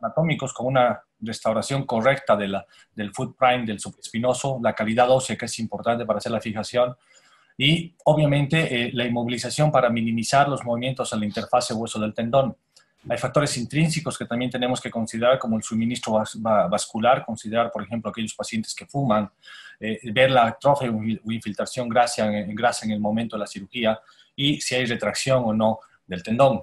anatómicos, con una restauración correcta del foot prime del supraespinoso, la calidad ósea que es importante para hacer la fijación, y obviamente la inmovilización para minimizar los movimientos en la interfase hueso del tendón. Hay factores intrínsecos que también tenemos que considerar, como el suministro vascular, considerar, por ejemplo, aquellos pacientes que fuman, ver la atrofia o infiltración grasa en el momento de la cirugía, y si hay retracción o no del tendón.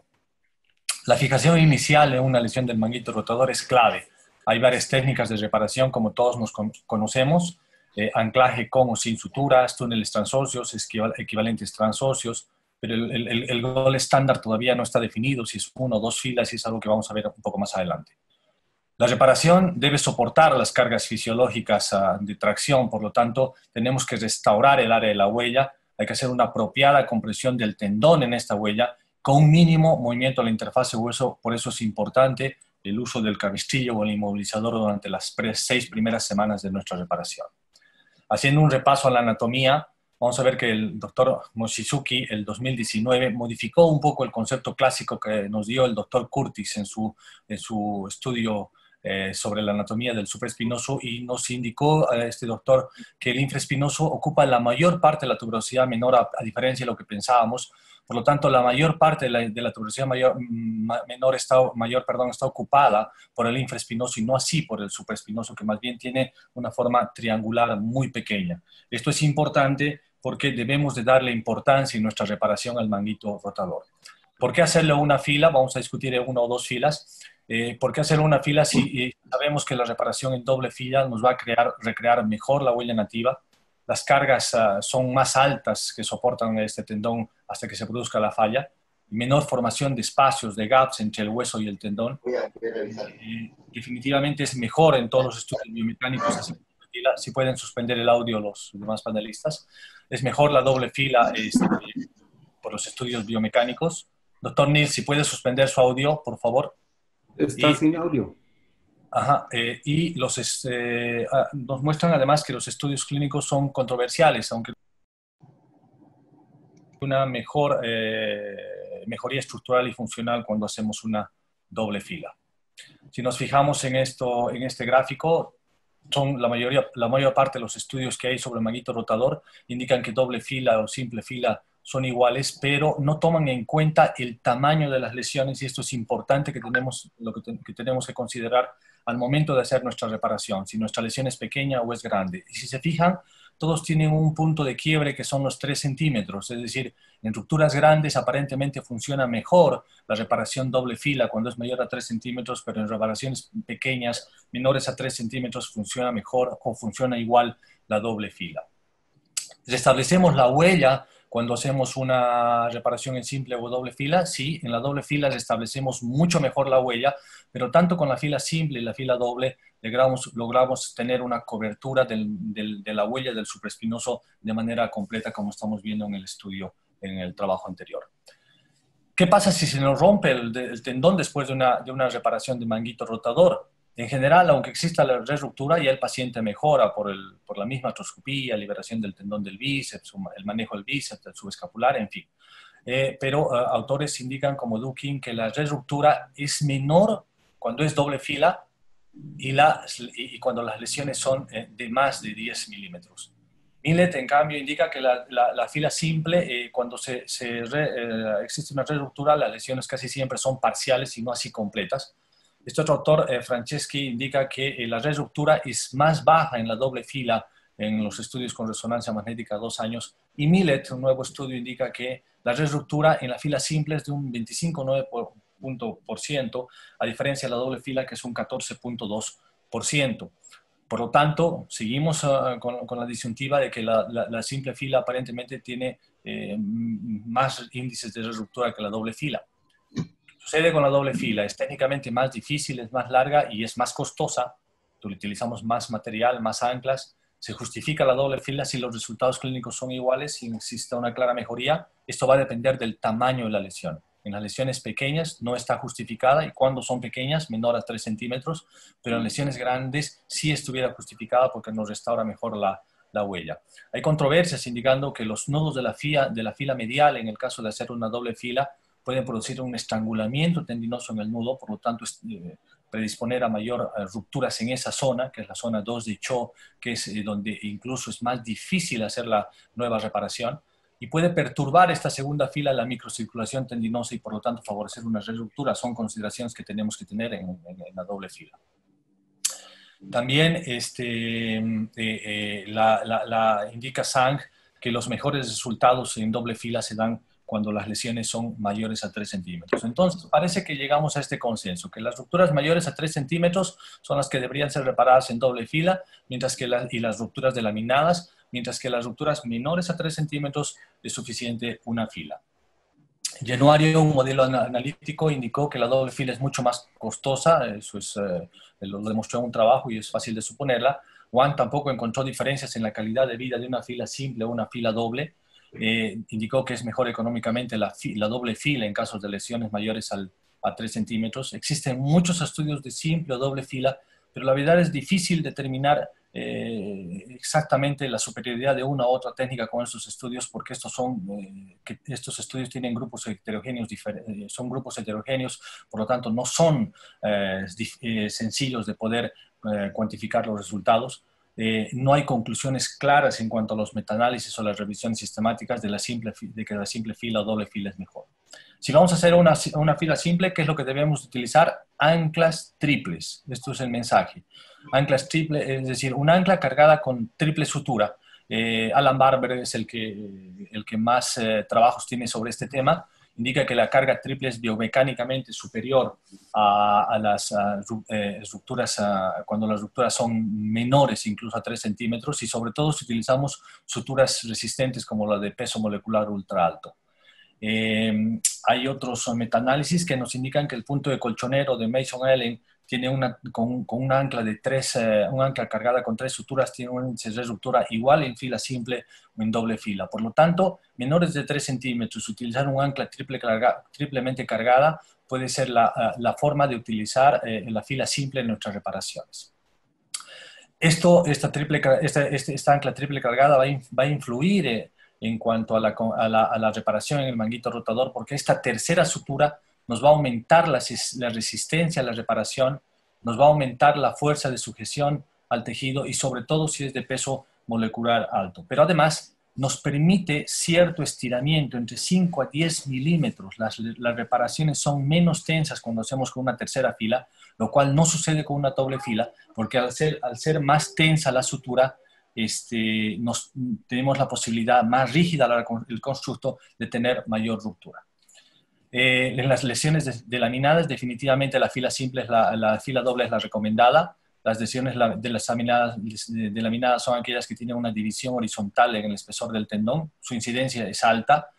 La fijación inicial en una lesión del manguito rotador es clave. Hay varias técnicas de reparación, como todos nos conocemos, anclaje con o sin suturas, túneles transóseos, equivalentes transóseos, pero el gol estándar todavía no está definido, si es 1 o 2 filas, y es algo que vamos a ver un poco más adelante. La reparación debe soportar las cargas fisiológicas de tracción, por lo tanto, tenemos que restaurar el área de la huella, hay que hacer una apropiada compresión del tendón en esta huella, con un mínimo movimiento a la interfase hueso. Por eso es importante el uso del cabestrillo o el inmovilizador durante las 6 primeras semanas de nuestra reparación. Haciendo un repaso a la anatomía, vamos a ver que el doctor Mochizuki, el 2019, modificó un poco el concepto clásico que nos dio el doctor Curtis en su estudio sobre la anatomía del supraespinoso, y nos indicó a este doctor que el infraespinoso ocupa la mayor parte de la tuberosidad menor, a diferencia de lo que pensábamos. Por lo tanto, la mayor parte de la tuberosidad mayor está ocupada por el infraespinoso y no así por el supraespinoso, que más bien tiene una forma triangular muy pequeña. Esto es importante porque debemos de darle importancia en nuestra reparación al manguito rotador. ¿Por qué hacerlo una fila? Vamos a discutir en 1 o 2 filas. ¿Por qué hacer una fila si sabemos que la reparación en doble fila nos va a recrear mejor la huella nativa? Las cargas son más altas que soportan este tendón hasta que se produzca la falla. Menor formación de espacios, de gaps entre el hueso y el tendón. Definitivamente es mejor en todos los estudios biomecánicos hacer doble fila. Si pueden suspender el audio los demás panelistas. Es mejor la doble fila por los estudios biomecánicos. Doctor Neil, si puede suspender su audio, por favor. Está sin audio. Ajá, nos muestran además que los estudios clínicos son controversiales, aunque una mejoría estructural y funcional cuando hacemos una doble fila. Si nos fijamos en este gráfico, la mayor parte de los estudios que hay sobre el manguito rotador indican que doble fila o simple fila son iguales, pero no toman en cuenta el tamaño de las lesiones, y esto es importante, que tenemos que considerar al momento de hacer nuestra reparación, si nuestra lesión es pequeña o es grande. Y si se fijan, todos tienen un punto de quiebre que son los 3 centímetros, es decir, en rupturas grandes aparentemente funciona mejor la reparación doble fila cuando es mayor a 3 centímetros, pero en reparaciones pequeñas, menores a 3 centímetros, funciona mejor o funciona igual la doble fila. Restablecemos la huella cuando hacemos una reparación en simple o doble fila. Sí, en la doble fila restablecemos mucho mejor la huella, pero tanto con la fila simple y la fila doble logramos tener una cobertura de la huella del supraespinoso de manera completa, como estamos viendo en el estudio, en el trabajo anterior. ¿Qué pasa si se nos rompe el tendón después de una reparación de manguito rotador? En general, aunque exista la ruptura, ya el paciente mejora por la misma artroscopía, liberación del tendón del bíceps, el manejo del bíceps, del subescapular, en fin. Pero autores indican, como Dukin, que la ruptura es menor cuando es doble fila y cuando las lesiones son de más de 10 milímetros. Millet, en cambio, indica que la fila simple, cuando existe una ruptura, las lesiones casi siempre son parciales y no así completas. Este otro autor, Franceschi, indica que la ruptura es más baja en la doble fila en los estudios con resonancia magnética 2 años, y Millet, un nuevo estudio, indica que la ruptura en la fila simple es de un 25,9%, a diferencia de la doble fila, que es un 14,2%. Por lo tanto, seguimos con la disyuntiva de que la simple fila aparentemente tiene más índices de ruptura que la doble fila. Sucede con la doble fila, es técnicamente más difícil, es más larga y es más costosa. Utilizamos más material, más anclas. Se justifica la doble fila si los resultados clínicos son iguales, si existe una clara mejoría. Esto va a depender del tamaño de la lesión. En las lesiones pequeñas no está justificada, y cuando son pequeñas, menor a 3 centímetros, pero en lesiones grandes sí estuviera justificada porque nos restaura mejor la huella. Hay controversias indicando que los nodos de la fila medial, en el caso de hacer una doble fila, pueden producir un estrangulamiento tendinoso en el nudo, por lo tanto predisponer a mayor rupturas en esa zona, que es la zona 2 de CHO, que es donde incluso es más difícil hacer la nueva reparación, y puede perturbar esta segunda fila la microcirculación tendinosa y por lo tanto favorecer una ruptura. Son consideraciones que tenemos que tener en la doble fila. También indica Zhang que los mejores resultados en doble fila se dan cuando las lesiones son mayores a 3 centímetros. Entonces, parece que llegamos a este consenso, que las rupturas mayores a 3 centímetros son las que deberían ser reparadas en doble fila, mientras que las rupturas delaminadas, mientras que las rupturas menores a 3 centímetros es suficiente una fila. Januario, un modelo analítico, indicó que la doble fila es mucho más costosa, eso lo demostró en un trabajo y es fácil de suponerla. Wang tampoco encontró diferencias en la calidad de vida de una fila simple o una fila doble. Indicó que es mejor económicamente la doble fila en casos de lesiones mayores a 3 centímetros. Existen muchos estudios de simple o doble fila, pero la verdad es difícil determinar exactamente la superioridad de una u otra técnica con estos estudios, porque estos estudios tienen grupos heterogéneos, son grupos heterogéneos, por lo tanto no son sencillos de poder cuantificar los resultados. No hay conclusiones claras en cuanto a los metaanálisis o las revisiones sistemáticas de que la simple fila o doble fila es mejor. Si vamos a hacer una fila simple, ¿qué es lo que debemos utilizar? Anclas triples. Esto es el mensaje. Anclas triples, es decir, un ancla cargada con triple sutura. Alan Barber es el que más trabajos tiene sobre este tema. Indica que la carga triple es biomecánicamente superior a las rupturas, cuando las rupturas son menores, incluso a 3 centímetros, y sobre todo si utilizamos suturas resistentes como la de peso molecular ultra alto. Hay otros metaanálisis que nos indican que el punto de colchonero de Mason-Allen tiene con un ancla un ancla cargada con 3 suturas, tiene un índice de ruptura igual en fila simple o en doble fila. Por lo tanto, menores de 3 centímetros, utilizar un ancla triplemente cargada puede ser la forma de utilizar la fila simple en nuestras reparaciones. Esta ancla triple cargada va a influir en cuanto a la reparación en el manguito rotador, porque esta tercera sutura nos va a aumentar la resistencia a la reparación, nos va a aumentar la fuerza de sujeción al tejido y sobre todo si es de peso molecular alto. Pero además nos permite cierto estiramiento entre 5 a 10 milímetros. Las reparaciones son menos tensas cuando hacemos con una tercera fila, lo cual no sucede con una doble fila, porque al ser más tensa la sutura, tenemos la posibilidad más rígida del constructo de tener mayor ruptura. En las lesiones delaminadas, definitivamente la fila simple, la fila doble es la recomendada. Las lesiones de las delaminadas son aquellas que tienen una división horizontal en el espesor del tendón. Su incidencia es alta,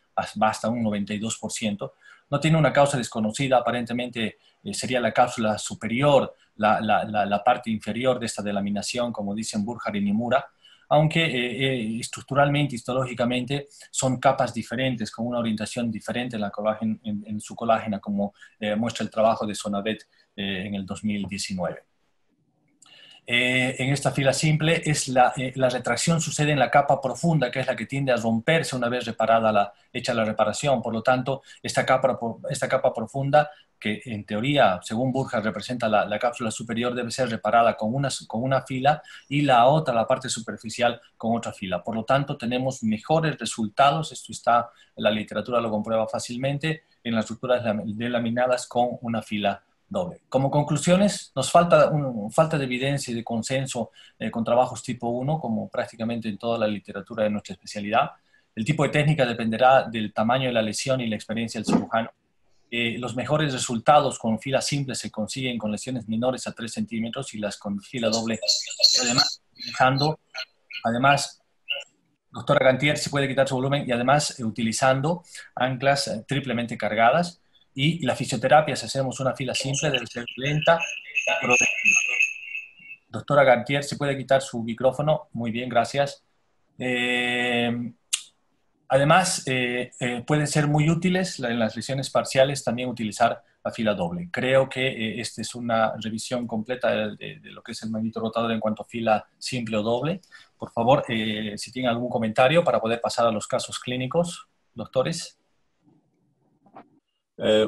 va hasta un 92%. No tiene una causa desconocida, aparentemente sería la cápsula superior, la parte inferior de esta delaminación, como dicen Burkhardt y Nimura, aunque estructuralmente, histológicamente, son capas diferentes, con una orientación diferente en su colágena, como muestra el trabajo de Sonavet en el 2019. En esta fila simple, la retracción sucede en la capa profunda, que es la que tiende a romperse una vez hecha la reparación. Por lo tanto, esta capa profunda, que en teoría, según Burkhardt, representa la cápsula superior, debe ser reparada con una fila y la parte superficial con otra fila. Por lo tanto, tenemos mejores resultados, la literatura lo comprueba fácilmente, en las estructuras delaminadas con una fila doble. Como conclusiones, nos falta de evidencia y de consenso con trabajos tipo 1, como prácticamente en toda la literatura de nuestra especialidad. El tipo de técnica dependerá del tamaño de la lesión y la experiencia del cirujano. Los mejores resultados con fila simple se consiguen con lesiones menores a 3 centímetros y las con fila doble. Además, doctora Gantier, si puede quitar su volumen, y además utilizando anclas triplemente cargadas. Y la fisioterapia, si hacemos una fila simple, debe ser lenta y progresiva. Doctora Gantier, si puede quitar su micrófono. Muy bien, gracias. Además, pueden ser muy útiles en las lesiones parciales también utilizar la fila doble. Creo que esta es una revisión completa de lo que es el manguito rotador en cuanto a fila simple o doble. Por favor, si tienen algún comentario para poder pasar a los casos clínicos, doctores.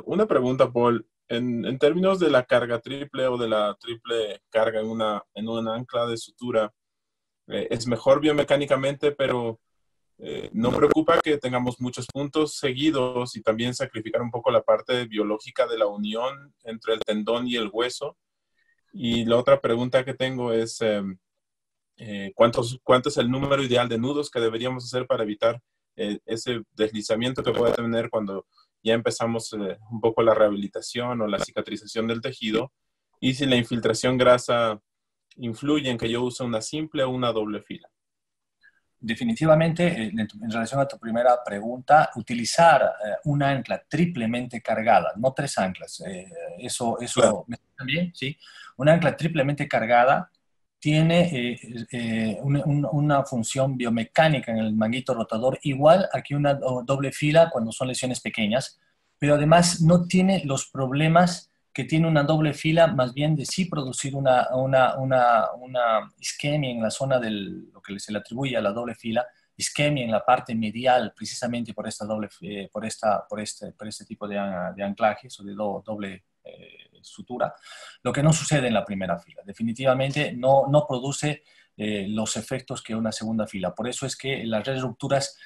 Una pregunta, Paul. En términos de la carga triple o de la triple carga en una ancla de sutura, es mejor biomecánicamente, pero no preocupa que tengamos muchos puntos seguidos y también sacrificar un poco la parte biológica de la unión entre el tendón y el hueso. Y la otra pregunta que tengo es, ¿cuánto es el número ideal de nudos que deberíamos hacer para evitar ese deslizamiento que puede tener cuando ya empezamos un poco la rehabilitación o la cicatrización del tejido? Y si la infiltración grasa influye en que yo use una simple o una doble fila. Definitivamente, en relación a tu primera pregunta, utilizar una ancla triplemente cargada, no tres anclas, Claro. ¿me escuchan bien? ¿Sí? Una ancla triplemente cargada tiene una función biomecánica en el manguito rotador igual a que una doble fila cuando son lesiones pequeñas, pero además no tiene los problemas que tiene una doble fila, más bien de sí producir una isquemia en la zona de lo que se le atribuye a la doble fila, isquemia en la parte medial, precisamente por esta por este tipo de anclajes o de doble sutura, lo que no sucede en la primera fila. Definitivamente no produce los efectos que una segunda fila. Por eso es que las rupturas,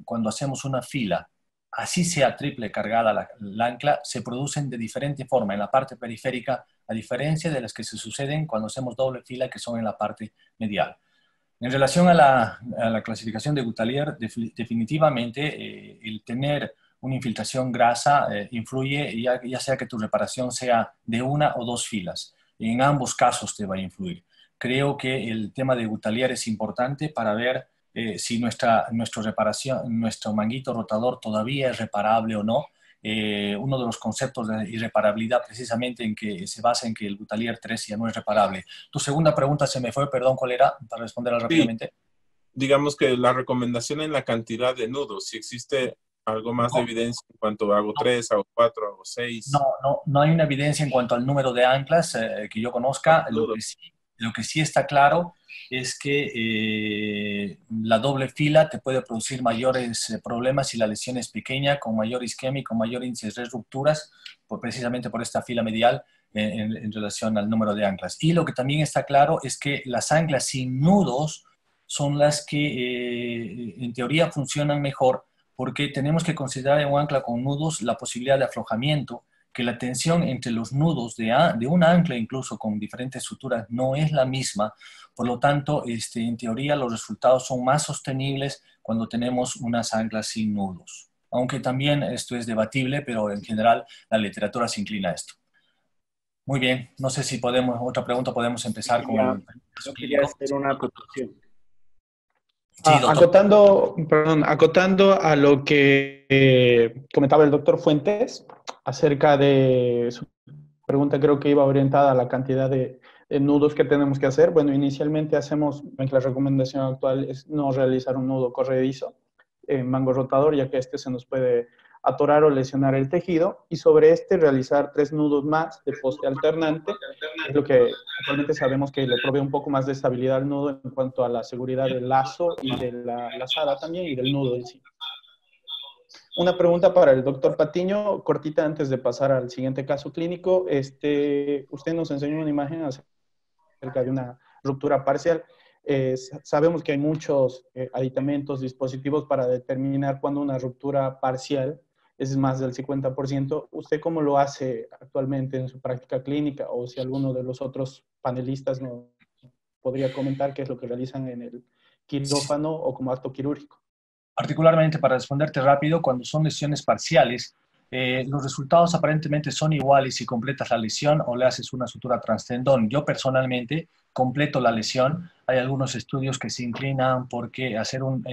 cuando hacemos una fila, así sea triple cargada la ancla, se producen de diferente forma en la parte periférica, a diferencia de las que se suceden cuando hacemos doble fila, que son en la parte medial. En relación a la clasificación de Gutalier, definitivamente el tener una infiltración grasa influye, ya sea que tu reparación sea de una o dos filas. En ambos casos te va a influir. Creo que el tema de Gutalier es importante para ver si nuestro manguito rotador todavía es reparable o no. Uno de los conceptos de irreparabilidad precisamente en que se basa en que el Gutalier 3 ya no es reparable. Tu segunda pregunta se me fue, perdón, ¿cuál era? Para responderla Sí, rápidamente. digamos que la recomendación en la cantidad de nudos, si existe algo más de No, evidencia en cuanto hago 3, hago 4, hago 6. no hay una evidencia en cuanto al número de anclas que yo conozca. Lo que sí está claro es que la doble fila te puede producir mayores problemas si la lesión es pequeña, con mayor isquemia y con mayor índice de rupturas, precisamente por esta fila medial en relación al número de anclas. Y lo que también está claro es que las anclas sin nudos son las que en teoría funcionan mejor porque tenemos que considerar en un ancla con nudos la posibilidad de aflojamiento, que la tensión entre los nudos de una ancla, incluso con diferentes suturas, no es la misma. Por lo tanto, en teoría, los resultados son más sostenibles cuando tenemos unas anclas sin nudos. Aunque también esto es debatible, pero en general la literatura se inclina a esto. Muy bien, no sé si podemos, otra pregunta, podemos empezar con el caso Yo quería clínico. hacer una acotación. Sí, doctor. Acotando a lo que comentaba el doctor Fuentes acerca de su pregunta, creo que iba orientada a la cantidad de nudos que tenemos que hacer. Bueno, inicialmente la recomendación actual es no realizar un nudo corredizo en mango rotador, ya que este se nos puede atorar o lesionar el tejido, y sobre este realizar 3 nudos más de poste alternante, es lo que actualmente sabemos que le provee un poco más de estabilidad al nudo en cuanto a la seguridad del lazo y de la lazada también y del nudo en sí. Una pregunta para el doctor Patiño, cortita antes de pasar al siguiente caso clínico. Usted nos enseñó una imagen acerca de una ruptura parcial. Sabemos que hay muchos aditamentos, dispositivos para determinar cuándo una ruptura parcial es más del 50%. ¿Usted cómo lo hace actualmente en su práctica clínica? O si alguno de los otros panelistas nos podría comentar qué es lo que realizan en el quirófano o como acto quirúrgico. Particularmente para responderte rápido, cuando son lesiones parciales, los resultados aparentemente son iguales si completas la lesión o le haces una sutura transtendón. Yo personalmente completo la lesión. Hay algunos estudios que se inclinan porque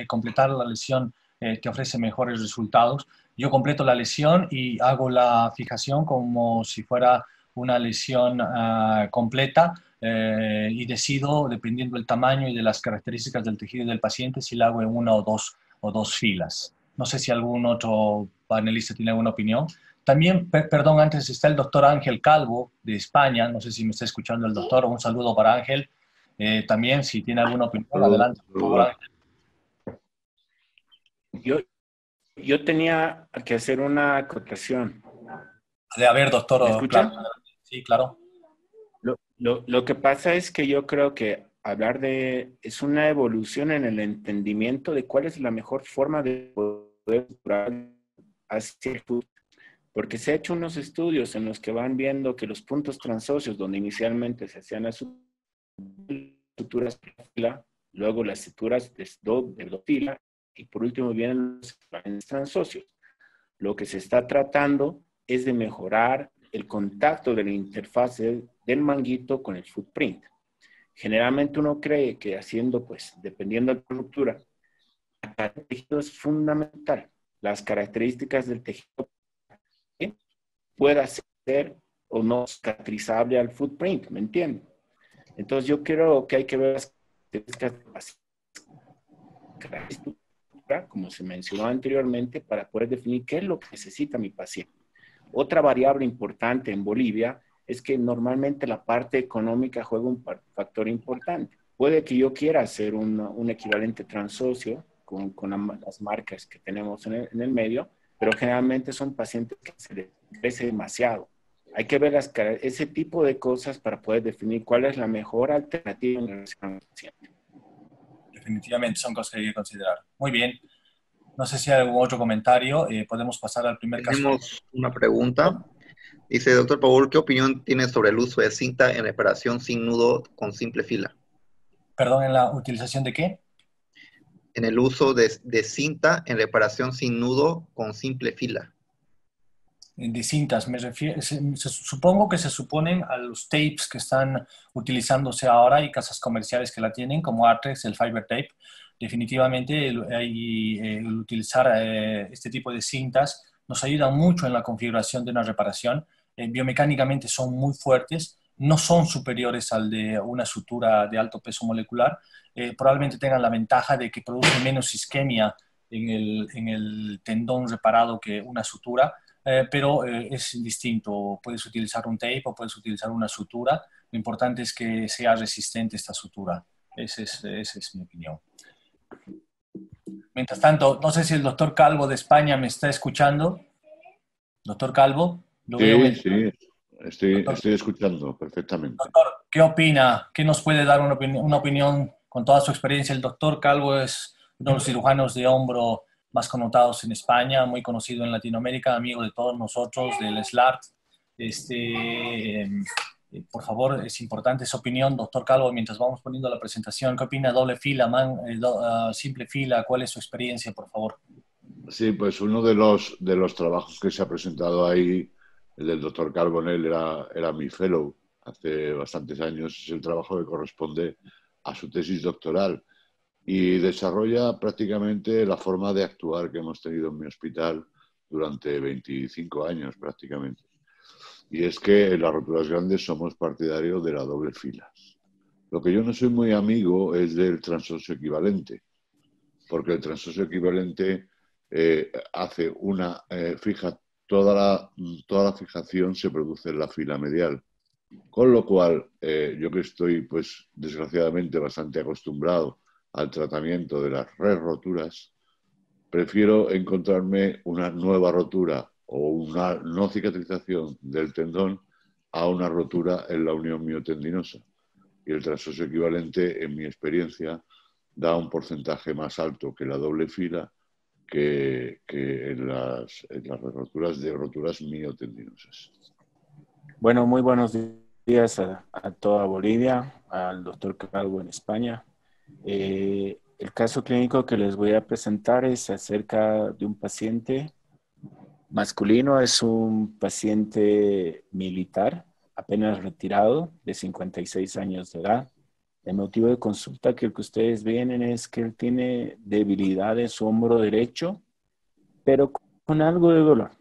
completar la lesión te ofrece mejores resultados. Yo completo la lesión y hago la fijación como si fuera una lesión completa y decido, dependiendo del tamaño y de las características del tejido del paciente, si la hago en una o dos filas. No sé si algún otro panelista tiene alguna opinión. También, perdón, antes está el doctor Ángel Calvo de España. No sé si me está escuchando el doctor. Un saludo para Ángel. También, si tiene alguna opinión, adelante, por favor, Ángel. Yo tenía que hacer una acotación. A ver, doctor. ¿Me escuchan? Claro. Sí, claro. Lo que pasa es que yo creo que hablar es una evolución en el entendimiento de cuál es la mejor forma de poder curar hacia el futuro. Porque se han hecho unos estudios en los que van viendo que los puntos transóseos, donde inicialmente se hacían las suturas de fila, luego las suturas de doble fila, y por último vienen los exámenes transóseos. Lo que se está tratando es de mejorar el contacto de la interfase del manguito con el footprint. Generalmente uno cree que haciendo, pues, dependiendo de la estructura, el tejido es fundamental. Las características del tejido pueda ser o no cicatrizable al footprint, ¿me entienden? Entonces yo creo que hay que ver las características, como se mencionó anteriormente, para poder definir qué es lo que necesita mi paciente. Otra variable importante en Bolivia es que normalmente la parte económica juega un factor importante. Puede que yo quiera hacer un equivalente transóseo con las marcas que tenemos en el medio, pero generalmente son pacientes que se les crece demasiado. Hay que ver ese tipo de cosas para poder definir cuál es la mejor alternativa en relación al paciente. Definitivamente son cosas que hay que considerar. Muy bien. No sé si hay algún otro comentario. Podemos pasar al primer caso. Tenemos una pregunta. Dice, doctor Paul, ¿qué opinión tiene sobre el uso de cinta en reparación sin nudo con simple fila? Perdón, ¿en la utilización de qué? En el uso de cinta en reparación sin nudo con simple fila. De cintas, me refiero, supongo que se suponen a los tapes que están utilizándose ahora y casas comerciales que la tienen, como Artex, el Fiber Tape. Definitivamente el utilizar este tipo de cintas nos ayuda mucho en la configuración de una reparación. Biomecánicamente son muy fuertes, no son superiores al de una sutura de alto peso molecular. Probablemente tengan la ventaja de que produce menos isquemia en el tendón reparado que una sutura. Pero es distinto. Puedes utilizar un tape o puedes utilizar una sutura. Lo importante es que sea resistente esta sutura. Esa es mi opinión. Mientras tanto, no sé si el doctor Calvo de España me está escuchando. Doctor Calvo, lo veo. Sí, estoy escuchando perfectamente. Doctor, ¿qué opina? ¿Qué nos puede dar una opinión con toda su experiencia? El doctor Calvo es uno de los cirujanos de hombro más connotados en España, muy conocido en Latinoamérica, amigo de todos nosotros, del SLART. Por favor, es importante su opinión, doctor Calvo, mientras vamos poniendo la presentación. ¿Qué opina doble fila, simple fila? ¿Cuál es su experiencia, por favor? Sí, pues uno de los trabajos que se ha presentado ahí, el del doctor Carbonell, era mi fellow hace bastantes años. Es el trabajo que corresponde a su tesis doctoral. Y desarrolla prácticamente la forma de actuar que hemos tenido en mi hospital durante 25 años prácticamente. Y es que en las roturas grandes somos partidarios de la doble fila. Lo que yo no soy muy amigo es del transoseo equivalente, porque el transoseo equivalente fija toda la fijación se produce en la fila medial. Con lo cual, yo que estoy, pues, desgraciadamente bastante acostumbrado al tratamiento de las roturas, prefiero encontrarme una nueva rotura o una no cicatrización del tendón a una rotura en la unión miotendinosa. Y el transoseo equivalente, en mi experiencia, da un porcentaje más alto que la doble fila que en las roturas miotendinosas. Bueno, muy buenos días a toda Bolivia, al doctor Calvo en España. El caso clínico que les voy a presentar es acerca de un paciente masculino. Es un paciente militar, apenas retirado, de 56 años de edad. El motivo de consulta que ustedes ven es que él tiene debilidad en su hombro derecho, pero con algo de dolor.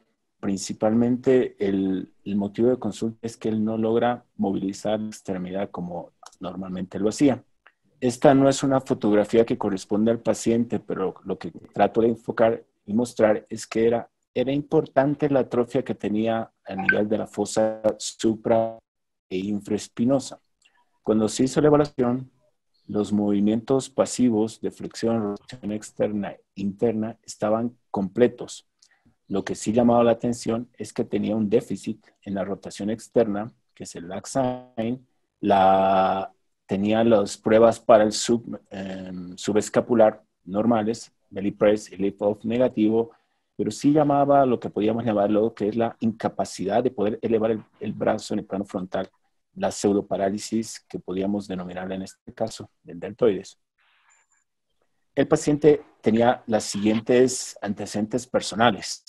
Principalmente el motivo de consulta es que él no logra movilizar la extremidad como normalmente lo hacía. Esta no es una fotografía que corresponde al paciente, pero lo que trato de enfocar y mostrar es que era importante la atrofia que tenía a nivel de la fosa supra e infraespinosa. Cuando se hizo la evaluación, los movimientos pasivos de flexión, rotación externa e interna estaban completos. Lo que sí llamaba la atención es que tenía un déficit en la rotación externa, que es el lag sign. Tenía las pruebas para el subescapular normales, belly press y lift off negativo, pero sí llamaba lo que podíamos llamarlo, que es la incapacidad de poder elevar el brazo en el plano frontal, la pseudoparálisis que podíamos denominar en este caso del deltoides. El paciente tenía las siguientes antecedentes personales.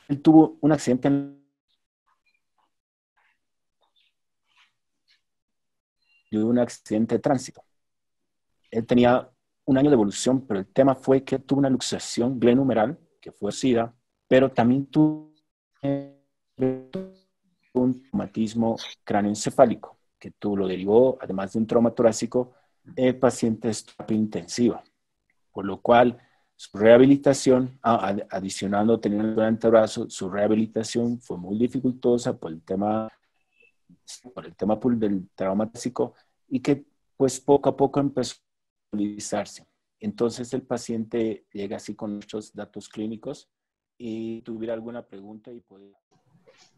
Él tuvo un accidente de tránsito. Él tenía un año de evolución, pero el tema fue que tuvo una luxación glenumeral, que fue SIDA, pero también tuvo un traumatismo cráneoencefálico, que lo derivó, además de un trauma torácico, el paciente es terapia intensiva, por lo cual su rehabilitación, adicionando teniendo el antebrazo, su rehabilitación fue muy dificultosa por el tema del trauma torácico, y que pues poco a poco empezó a estabilizarse. Entonces el paciente llega así con muchos datos clínicos y tuviera alguna pregunta y puede...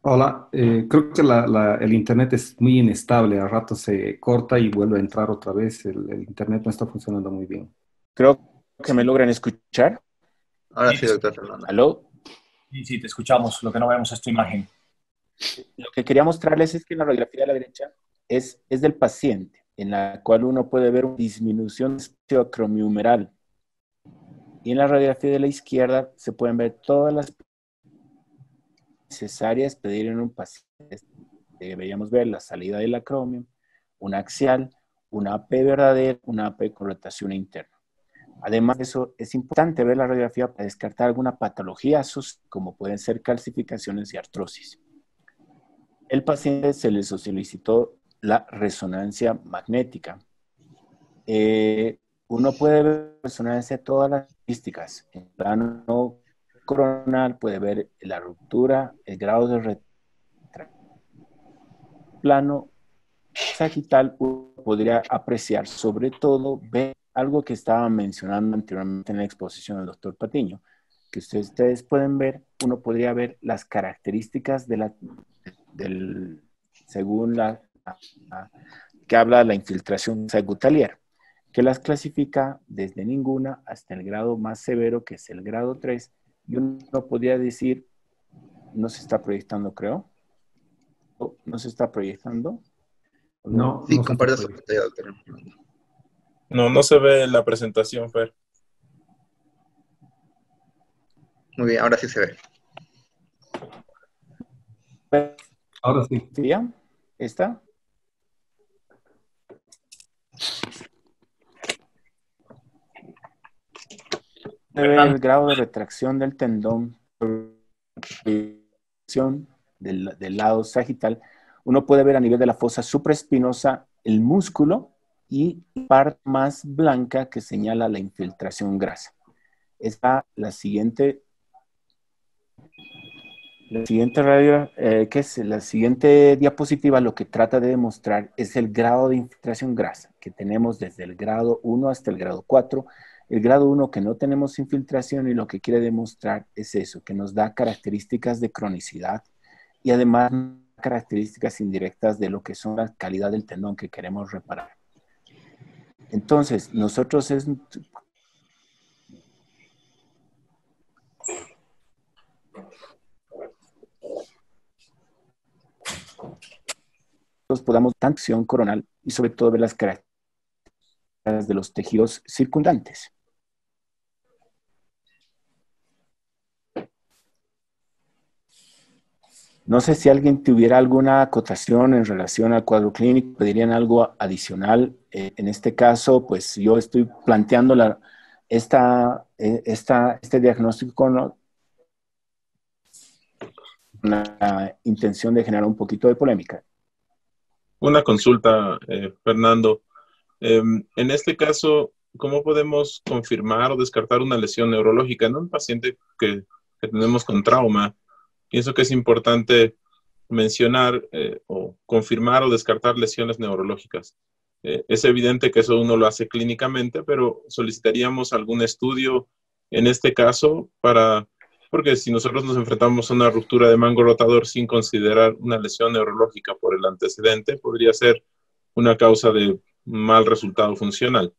Hola, creo que el internet es muy inestable, a rato se corta y vuelve a entrar otra vez, el internet no está funcionando muy bien. Creo que me logran escuchar. Ahora sí, doctor Fernando. ¿Aló? Sí, te escuchamos. Lo que no vemos es tu imagen. Lo que quería mostrarles es que en la radiografía de la derecha es del paciente, en la cual uno puede ver una disminución acromiumeral. Y en la radiografía de la izquierda se pueden ver todas las necesarias pedir en un paciente. Deberíamos ver la salida del acromion, una axial, una AP verdadera, una AP con rotación interna. Además de eso, es importante ver la radiografía para descartar alguna patología, como pueden ser calcificaciones y artrosis. El paciente se le solicitó la resonancia magnética. Uno puede ver resonancia de todas las estadísticas. En plano coronal puede ver la ruptura, el grado de retracción. Plano sagital podría apreciar, sobre todo, ver algo que estaba mencionando anteriormente en la exposición del doctor Patiño, que ustedes pueden ver, uno podría ver las características según que habla de la infiltración sagitaliar, que las clasifica desde ninguna hasta el grado más severo, que es el grado 3, y uno podría decir, no se está proyectando, creo. ¿No se está proyectando? No, Sí, no comparte su pantalla, doctor. No se ve la presentación, Fer. Muy bien, ahora sí se ve. Ahora sí. ¿Ya? ¿Está? El grado de retracción del tendón del lado sagital, uno puede ver a nivel de la fosa supraespinosa el músculo y parte más blanca que señala la infiltración grasa. Esta la siguiente la siguiente diapositiva lo que trata de demostrar es el grado de infiltración grasa que tenemos desde el grado 1 hasta el grado 4. El grado 1 que no tenemos infiltración, y lo que quiere demostrar es eso, que nos da características de cronicidad y además características indirectas de lo que son la calidad del tendón que queremos reparar. Entonces, nosotros podamos dar acción coronal y sobre todo ver las características de los tejidos circundantes. No sé si alguien tuviera alguna acotación en relación al cuadro clínico, pedirían algo adicional. En este caso, pues yo estoy planteando este diagnóstico con la intención de generar un poquito de polémica. Una consulta, Fernando. En este caso, ¿cómo podemos confirmar o descartar una lesión neurológica en un paciente que tenemos con trauma? Pienso que es importante mencionar o confirmar o descartar lesiones neurológicas. Es evidente que eso uno lo hace clínicamente, pero solicitaríamos algún estudio en este caso para porque si nosotros nos enfrentamos a una ruptura de mango rotador sin considerar una lesión neurológica por el antecedente, podría ser una causa de mal resultado funcional.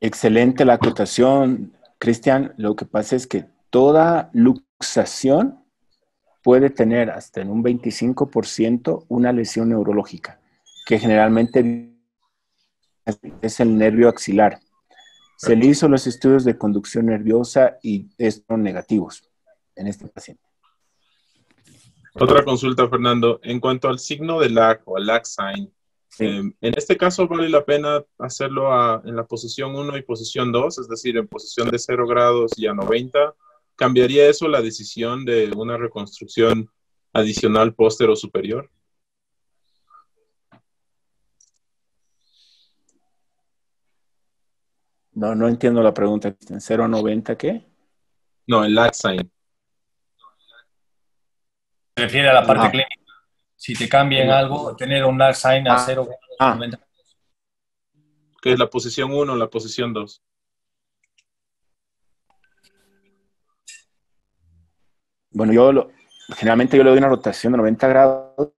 Excelente la acotación, Cristian. Lo que pasa es que toda luxación puede tener hasta en un 25% una lesión neurológica, que generalmente es el nervio axilar. Se le hizo los estudios de conducción nerviosa y fueron negativos en este paciente. Otra consulta, Fernando. En cuanto al signo de lag o lag sign, Sí. en este caso vale la pena hacerlo en la posición 1 y posición 2, es decir, en posición de 0 grados y a 90. ¿Cambiaría eso la decisión de una reconstrucción adicional póstero superior? No entiendo la pregunta. ¿En 0 a 90 qué? No, el lag sign. Se refiere a la parte Ah. clínica. Si te cambian algo, tener un lag sign a 0 grados, Ah. 90. ¿Qué es la posición 1 o la posición 2? Bueno, generalmente yo le doy una rotación de 90 grados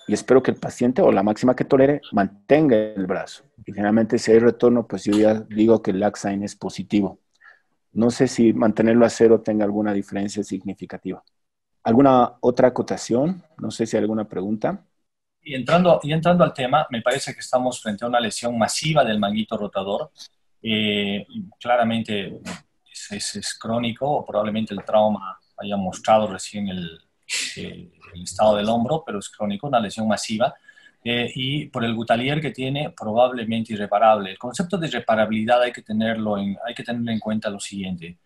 y espero que el paciente o la máxima que tolere mantenga el brazo. Y generalmente si hay retorno, pues yo ya digo que el lag sign es positivo. No sé si mantenerlo a 0 tenga alguna diferencia significativa. ¿Alguna otra acotación? No sé si hay alguna pregunta. Y entrando al tema, me parece que estamos frente a una lesión masiva del manguito rotador. Claramente es crónico, o probablemente el trauma haya mostrado recién el estado del hombro, pero es crónico, una lesión masiva. Y por el gutalier que tiene, probablemente irreparable. El concepto de reparabilidad hay que tenerlo en cuenta lo siguiente.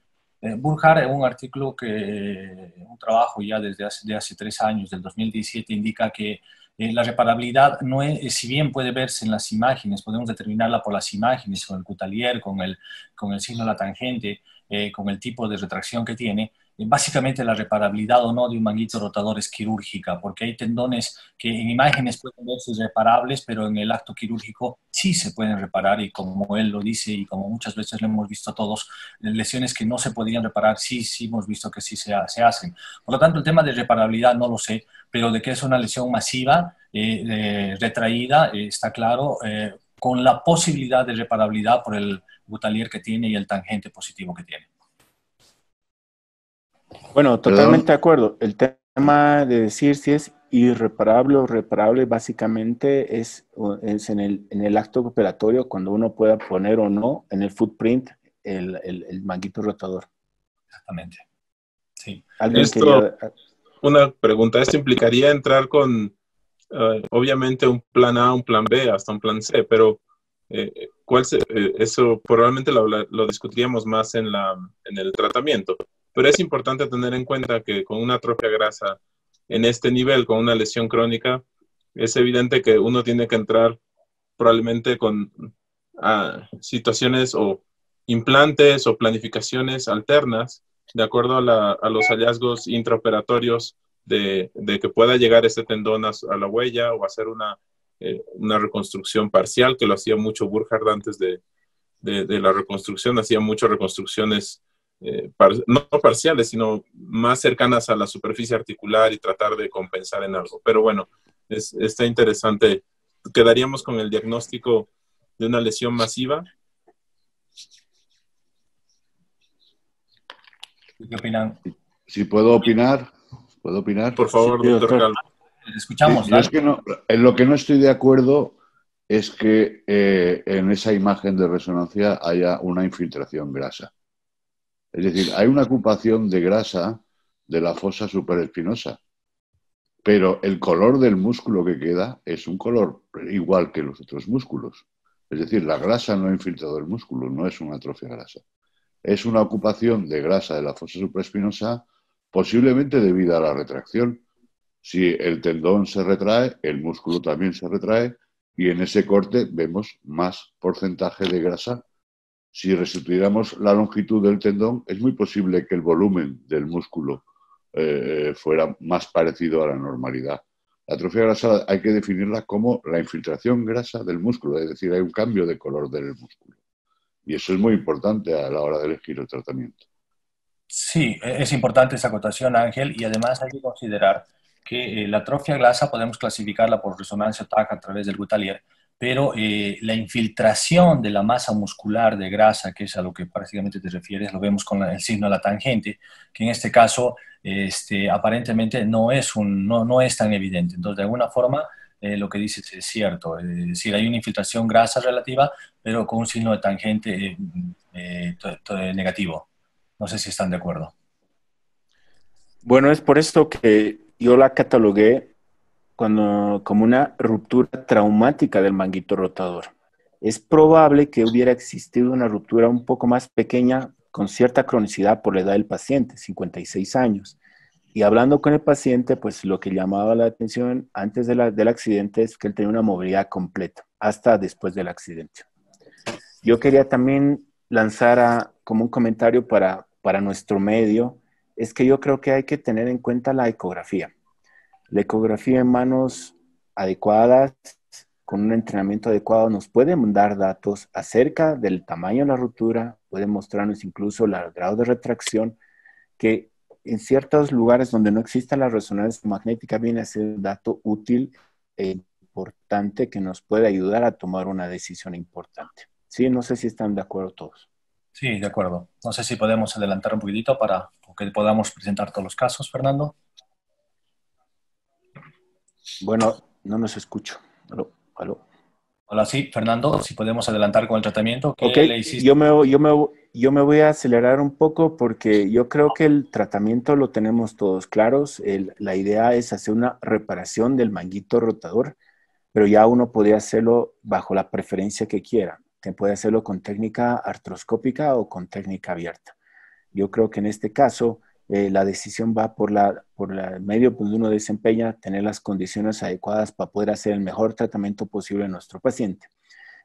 Burkhardt, en un artículo, un trabajo ya desde hace 3 años, del 2017, indica que la reparabilidad no es, si bien puede verse en las imágenes, podemos determinarla por las imágenes, con el cutalier, con el signo de la tangente, con el tipo de retracción que tiene. Básicamente la reparabilidad o no de un manguito rotador es quirúrgica, porque hay tendones que en imágenes pueden verse irreparables, pero en el acto quirúrgico sí se pueden reparar, y como él lo dice y como muchas veces lo hemos visto todos, lesiones que no se podían reparar, sí hemos visto que sí se hacen. Por lo tanto, el tema de reparabilidad no lo sé, pero de que es una lesión masiva, retraída, está claro, con la posibilidad de reparabilidad por el gutalier que tiene y el tangente positivo que tiene. Bueno, totalmente de acuerdo. El tema de decir si es irreparable o reparable básicamente es en el acto operatorio, cuando uno pueda poner o no en el footprint el manguito rotador. Exactamente. Sí. Una pregunta, ¿esto implicaría entrar con, obviamente, un plan A, un plan B, hasta un plan C, pero eso probablemente lo discutiríamos más en el tratamiento? Pero es importante tener en cuenta que con una atrofia grasa en este nivel, con una lesión crónica, es evidente que uno tiene que entrar probablemente con situaciones o implantes o planificaciones alternas, de acuerdo a los hallazgos intraoperatorios de que pueda llegar ese tendón a la huella, o hacer una reconstrucción parcial, que lo hacía mucho Burkhardt antes de la reconstrucción. Hacía muchas reconstrucciones no parciales, sino más cercanas a la superficie articular, y tratar de compensar en algo. Pero bueno, está interesante. Quedaríamos con el diagnóstico de una lesión masiva. ¿Qué opinan? Si puedo opinar, ¿puedo opinar? Por favor, Sí, doctor Calvo. Escuchamos. Yo es que en lo que no estoy de acuerdo es que en esa imagen de resonancia haya una infiltración grasa. Es decir, hay una ocupación de grasa de la fosa supraespinosa, pero el color del músculo que queda es un color igual que los otros músculos. Es decir, la grasa no ha infiltrado el músculo, no es una atrofia grasa. Es una ocupación de grasa de la fosa supraespinosa, posiblemente debida a la retracción. Si el tendón se retrae, el músculo también se retrae, y en ese corte vemos más porcentaje de grasa. Si restituyéramos la longitud del tendón, es muy posible que el volumen del músculo fuera más parecido a la normalidad. La atrofia grasa hay que definirla como la infiltración grasa del músculo, es decir, hay un cambio de color del músculo. Y eso es muy importante a la hora de elegir el tratamiento. Sí, es importante esa acotación, Ángel, y además hay que considerar que la atrofia grasa podemos clasificarla por resonancia TAC a través del Gutalier, pero la infiltración de la masa muscular de grasa, que es a lo que prácticamente te refieres, lo vemos con el signo de la tangente, que en este caso aparentemente no es tan evidente. Entonces, de alguna forma, lo que dices es cierto. Es decir, hay una infiltración grasa relativa, pero con un signo de tangente negativo. No sé si están de acuerdo. Bueno, es por esto que yo la catalogué como una ruptura traumática del manguito rotador. Es probable que hubiera existido una ruptura un poco más pequeña con cierta cronicidad por la edad del paciente, 56 años. Y hablando con el paciente, pues lo que llamaba la atención antes del accidente es que él tenía una movilidad completa, hasta después del accidente. Yo quería también lanzar como un comentario para nuestro medio, es que yo creo que hay que tener en cuenta la ecografía. La ecografía en manos adecuadas, con un entrenamiento adecuado, nos puede dar datos acerca del tamaño de la ruptura, puede mostrarnos incluso el grado de retracción, que en ciertos lugares donde no exista la resonancia magnética viene a ser un dato útil e importante que nos puede ayudar a tomar una decisión importante. Sí, no sé si están de acuerdo todos. Sí, de acuerdo. No sé si podemos adelantar un poquitito para que podamos presentar todos los casos, Fernando. Bueno, no nos escucho. Aló, aló. Hola, sí, Fernando, si podemos adelantar con el tratamiento. ¿Qué Okay, le hiciste? yo me voy a acelerar un poco porque yo creo que el tratamiento lo tenemos todos claros. La idea es hacer una reparación del manguito rotador, pero ya uno podría hacerlo bajo la preferencia que quiera. Que puede hacerlo con técnica artroscópica o con técnica abierta. Yo creo que en este caso la decisión va por el medio donde uno desempeña, tener las condiciones adecuadas para poder hacer el mejor tratamiento posible a nuestro paciente.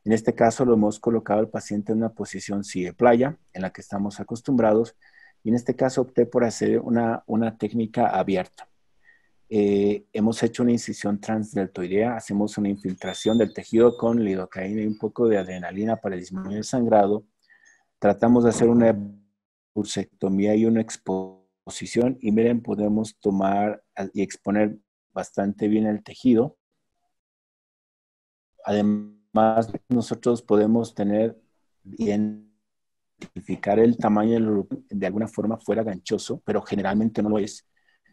En este caso lo hemos colocado al paciente en una posición de playa, en la que estamos acostumbrados, y en este caso opté por hacer una técnica abierta. Hemos hecho una incisión transdeltoidea, hacemos una infiltración del tejido con lidocaína y un poco de adrenalina para disminuir el sangrado. Tratamos de hacer una bursectomía y una exposición, y miren, podemos tomar y exponer bastante bien el tejido. Además, nosotros podemos identificar el tamaño de alguna forma fuera ganchoso, pero generalmente no lo es.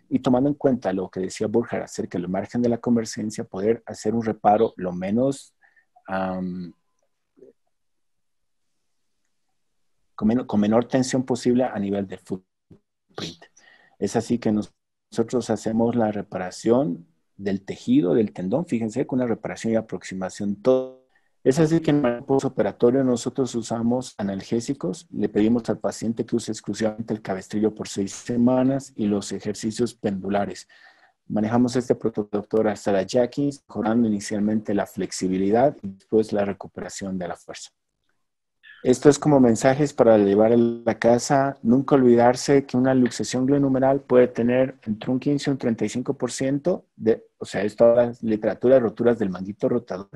Y tomando en cuenta lo que decía Burkhard acerca del margen de la convergencia, poder hacer un reparo lo menos con menor tensión posible a nivel de footprint. Es así que nosotros hacemos la reparación del tejido, del tendón, fíjense, con una reparación y aproximación todo. Es así que en el postoperatorio nosotros usamos analgésicos, le pedimos al paciente que use exclusivamente el cabestrillo por 6 semanas y los ejercicios pendulares. Manejamos este protocolo hasta la jacking, mejorando inicialmente la flexibilidad y después la recuperación de la fuerza. Esto es como mensajes para llevar a la casa. Nunca olvidarse que una luxación glenohumeral puede tener entre un 15 y un 35% o sea, es toda la literatura de roturas del manguito rotador.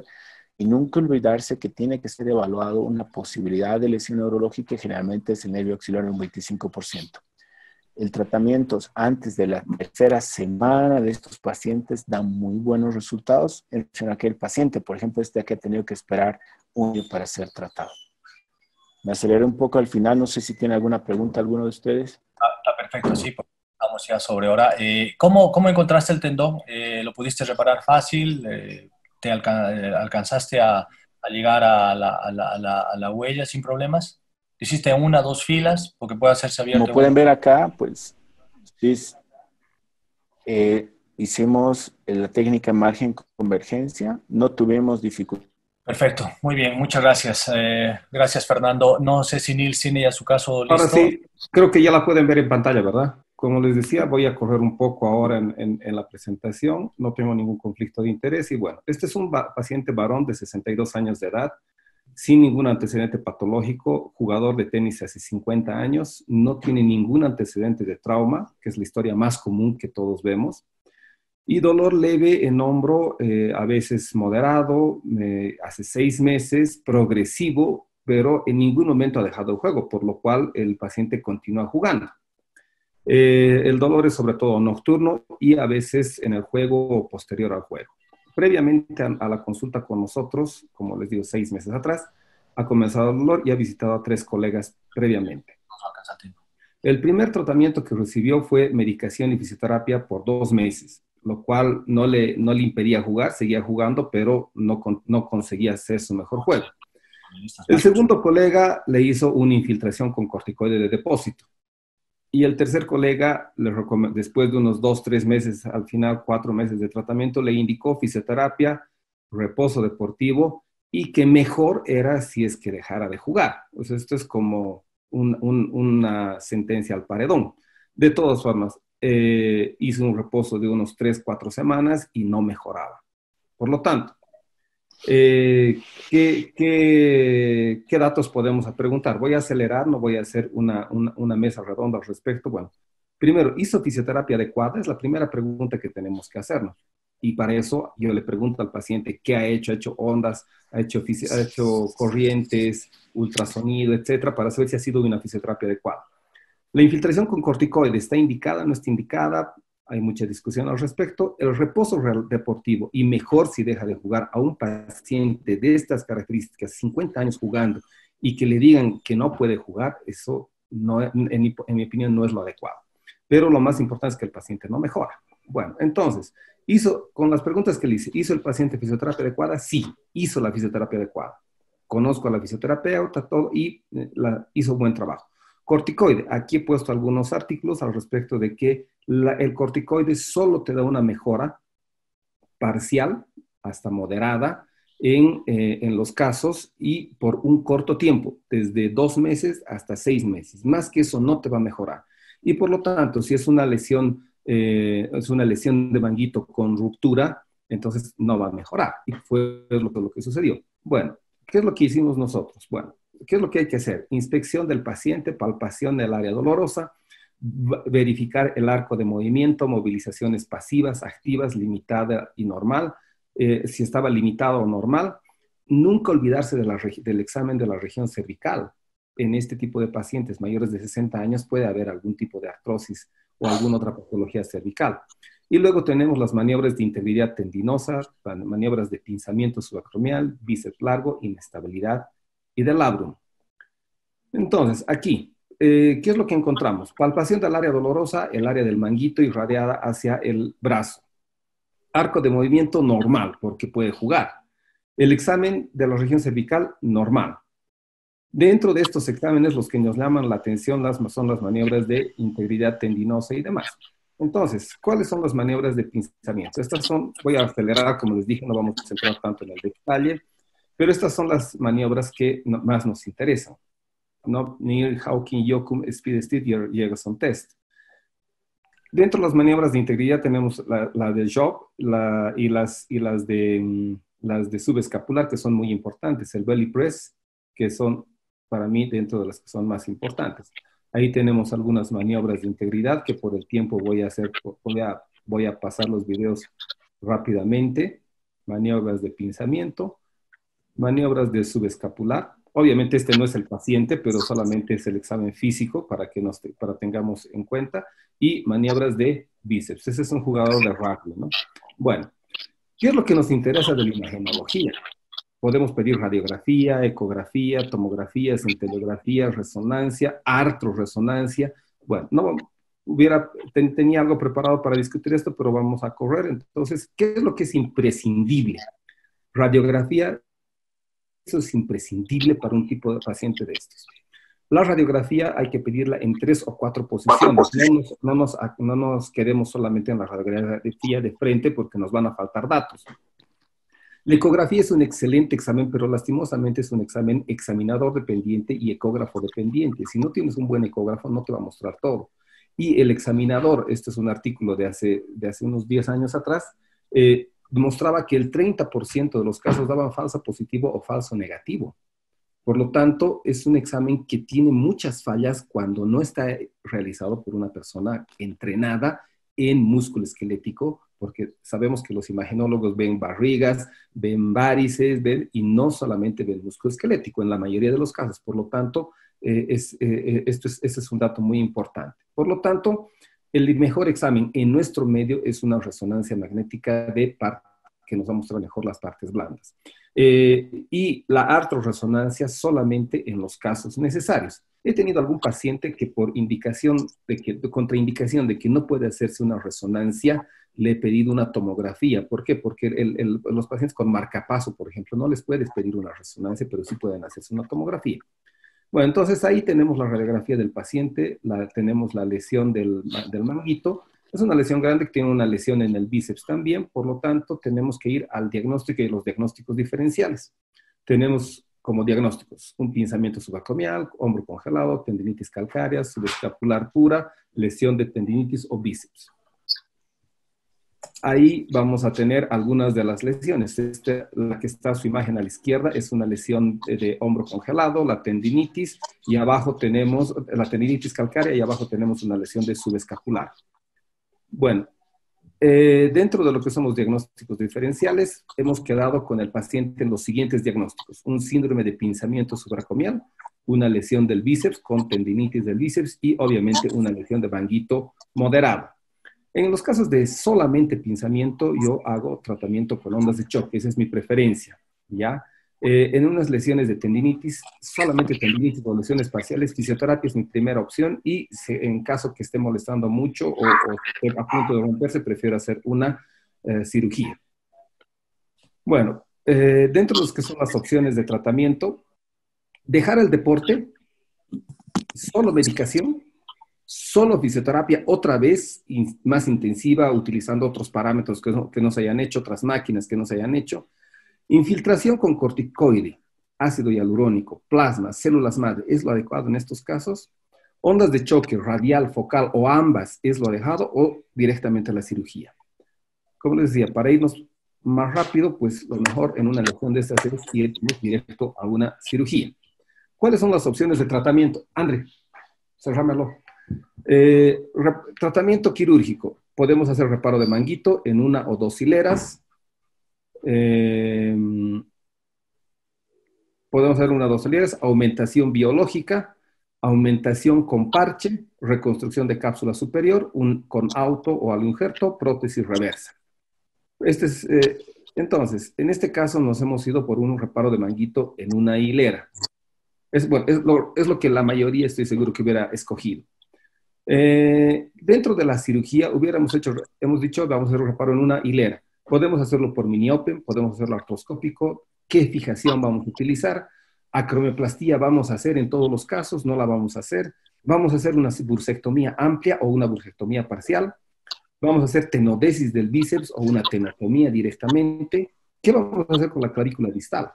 Y nunca olvidarse que tiene que ser evaluado una posibilidad de lesión neurológica, que generalmente es el nervio axilar un 25%. El tratamiento antes de la tercera semana de estos pacientes da muy buenos resultados en aquel paciente, por ejemplo, que ha tenido que esperar un año para ser tratado. Me aceleré un poco al final, no sé si tiene alguna pregunta alguno de ustedes. Está perfecto, sí, porque estamos ya sobre hora. ¿Cómo encontraste el tendón? ¿Lo pudiste reparar fácil? ¿Te alcanzaste a llegar a la huella sin problemas? ¿Hiciste 1 o 2 filas? Porque puede hacerse abierto. Como pueden ver acá, pues hicimos la técnica margen convergencia, no tuvimos dificultad. Perfecto, muy bien, muchas gracias. Gracias, Fernando. No sé si Nils tiene ya su caso listo. Ahora sí, creo que ya la pueden ver en pantalla, ¿verdad? Como les decía, voy a correr un poco ahora en la presentación. No tengo ningún conflicto de interés. Y bueno, este es un paciente varón de 62 años de edad, sin ningún antecedente patológico, jugador de tenis hace 50 años, no tiene ningún antecedente de trauma, que es la historia más común que todos vemos. Y dolor leve en hombro, a veces moderado, hace 6 meses, progresivo, pero en ningún momento ha dejado el juego, por lo cual el paciente continúa jugando. El dolor es sobre todo nocturno y a veces en el juego o posterior al juego. Previamente a la consulta con nosotros, como les digo, 6 meses atrás, ha comenzado el dolor y ha visitado a 3 colegas previamente. El primer tratamiento que recibió fue medicación y fisioterapia por 2 meses, lo cual no le impedía jugar, seguía jugando, pero no conseguía hacer su mejor juego. El segundo colega le hizo una infiltración con corticoide de depósito. Y el tercer colega, después de unos 2, 3 meses, al final 4 meses de tratamiento, le indicó fisioterapia, reposo deportivo y que mejor era si es que dejara de jugar. Pues esto es como una sentencia al paredón. De todas formas, hizo un reposo de unos 3, 4 semanas y no mejoraba. Por lo tanto, ¿qué datos podemos preguntar? Voy a acelerar, no voy a hacer una mesa redonda al respecto. Bueno, primero, ¿hizo fisioterapia adecuada? Es la primera pregunta que tenemos que hacernos. Y para eso yo le pregunto al paciente qué ha hecho. Ha hecho ondas, ha hecho corrientes, ultrasonido, etcétera, para saber si ha sido una fisioterapia adecuada. La infiltración con corticoides, ¿está indicada? ¿No está indicada? Hay mucha discusión al respecto. El reposo deportivo, y mejor si deja de jugar a un paciente de estas características, 50 años jugando, y que le digan que no puede jugar, eso no, en mi opinión no es lo adecuado. Pero lo más importante es que el paciente no mejora. Bueno, entonces, con las preguntas que le hice, ¿hizo el paciente fisioterapia adecuada? Sí, hizo la fisioterapia adecuada. Conozco a la fisioterapeuta, todo, y hizo buen trabajo. Corticoide, aquí he puesto algunos artículos al respecto de que el corticoide solo te da una mejora parcial, hasta moderada, en los casos y por un corto tiempo, desde 2 meses hasta 6 meses. Más que eso no te va a mejorar. Y por lo tanto, si es una lesión de manguito con ruptura, entonces no va a mejorar. Y fue lo que sucedió. Bueno, ¿qué es lo que hicimos nosotros? Bueno, ¿qué es lo que hay que hacer? Inspección del paciente, palpación del área dolorosa, verificar el arco de movimiento, movilizaciones pasivas, activas, limitada y normal. Si estaba limitado o normal, nunca olvidarse del examen de la región cervical. En este tipo de pacientes mayores de 60 años puede haber algún tipo de artrosis o alguna otra patología cervical. Y luego tenemos las maniobras de integridad tendinosa, maniobras de pinzamiento subacromial, bíceps largo, inestabilidad y del labrum. Entonces, aquí, ¿qué es lo que encontramos? Palpación del área dolorosa, el área del manguito irradiada hacia el brazo. Arco de movimiento normal, porque puede jugar. El examen de la región cervical, normal. Dentro de estos exámenes, los que nos llaman la atención son las maniobras de integridad tendinosa y demás. Entonces, ¿cuáles son las maniobras de pinzamiento? Estas son, voy a acelerar, como les dije, no vamos a centrar tanto en el detalle, pero estas son las maniobras que más nos interesan. ¿No? Neil, Hawking, Jochum, Speed Stick y Jergson Test. Dentro de las maniobras de integridad tenemos la de Job y las de subescapular, que son muy importantes. El belly press, que son para mí dentro de las que son más importantes. Ahí tenemos algunas maniobras de integridad que por el tiempo voy a pasar los videos rápidamente. Maniobras de pinzamiento, maniobras de subescapular. Obviamente este no es el paciente, pero solamente es el examen físico para tengamos en cuenta. Y maniobras de bíceps. Ese es un jugador de rugby, ¿no? Bueno, ¿qué es lo que nos interesa de la imagenología? Podemos pedir radiografía, ecografía, tomografía, cintilografía, resonancia, artroresonancia. Bueno, tenía algo preparado para discutir esto, pero vamos a correr. Entonces, ¿qué es lo que es imprescindible? Radiografía. Eso es imprescindible para un tipo de paciente de estos. La radiografía hay que pedirla en 3 o 4 posiciones. No nos quedemos solamente en la radiografía de frente porque nos van a faltar datos. La ecografía es un excelente examen, pero lastimosamente es un examen examinador dependiente y ecógrafo dependiente. Si no tienes un buen ecógrafo, no te va a mostrar todo. Y el examinador, este es un artículo de hace unos 10 años atrás, demostraba que el 30% de los casos daban falso positivo o falso negativo. Por lo tanto, es un examen que tiene muchas fallas cuando no está realizado por una persona entrenada en músculo esquelético porque sabemos que los imagenólogos ven barrigas, ven varices, y no solamente ven músculo esquelético en la mayoría de los casos. Por lo tanto, ese es un dato muy importante. Por lo tanto, el mejor examen en nuestro medio es una resonancia magnética de parte que nos va a mostrar mejor las partes blandas. Y la artrorresonancia solamente en los casos necesarios. He tenido algún paciente que por contraindicación de que no puede hacerse una resonancia, le he pedido una tomografía. ¿Por qué? Porque los pacientes con marcapaso, por ejemplo, no les puedes pedir una resonancia, pero sí pueden hacerse una tomografía. Bueno, entonces ahí tenemos la radiografía del paciente, tenemos la lesión del manguito. Es una lesión grande que tiene una lesión en el bíceps también, por lo tanto tenemos que ir al diagnóstico y los diagnósticos diferenciales. Tenemos como diagnósticos un pinzamiento subacromial, hombro congelado, tendinitis calcárea, subescapular pura, lesión de tendinitis o bíceps. Ahí vamos a tener algunas de las lesiones. La que está a su imagen a la izquierda es una lesión de hombro congelado, la tendinitis, y abajo tenemos la tendinitis calcárea y abajo tenemos una lesión de subescapular. Bueno, dentro de lo que son los diagnósticos diferenciales, hemos quedado con el paciente en los siguientes diagnósticos. Un síndrome de pinzamiento subacromial, una lesión del bíceps con tendinitis del bíceps y obviamente una lesión de manguito moderado. En los casos de solamente pinzamiento, yo hago tratamiento con ondas de choque, esa es mi preferencia, ¿ya? En unas lesiones de tendinitis, solamente tendinitis o lesiones parciales, fisioterapia es mi primera opción y en caso que esté molestando mucho o esté a punto de romperse, prefiero hacer una cirugía. Bueno, dentro de los que son las opciones de tratamiento, dejar el deporte, solo medicación, solo fisioterapia, otra vez más intensiva, utilizando otros parámetros que no se hayan hecho, otras máquinas que no se hayan hecho. Infiltración con corticoide, ácido hialurónico, plasma, células madre, ¿es lo adecuado en estos casos? Ondas de choque, radial, focal o ambas, ¿es lo adecuado o directamente a la cirugía? Como les decía, para irnos más rápido, pues lo mejor en una lesión de estas es ir directo a una cirugía. ¿Cuáles son las opciones de tratamiento? André, cerrámelo. Tratamiento quirúrgico. Podemos hacer reparo de manguito en una o dos hileras. Podemos hacer una o dos hileras. Aumentación biológica, aumentación con parche, reconstrucción de cápsula superior, con auto o al injerto, prótesis reversa. Entonces, en este caso nos hemos ido por un reparo de manguito en una hilera. Es lo que la mayoría estoy seguro que hubiera escogido. Dentro de la cirugía hemos dicho, vamos a hacer un reparo en una hilera. Podemos hacerlo por mini open, podemos hacerlo artroscópico. ¿Qué fijación vamos a utilizar? Acromioplastia vamos a hacer en todos los casos, no la vamos a hacer. Vamos a hacer una bursectomía amplia o una bursectomía parcial. Vamos a hacer tenodesis del bíceps o una tenotomía directamente. ¿Qué vamos a hacer con la clavícula distal?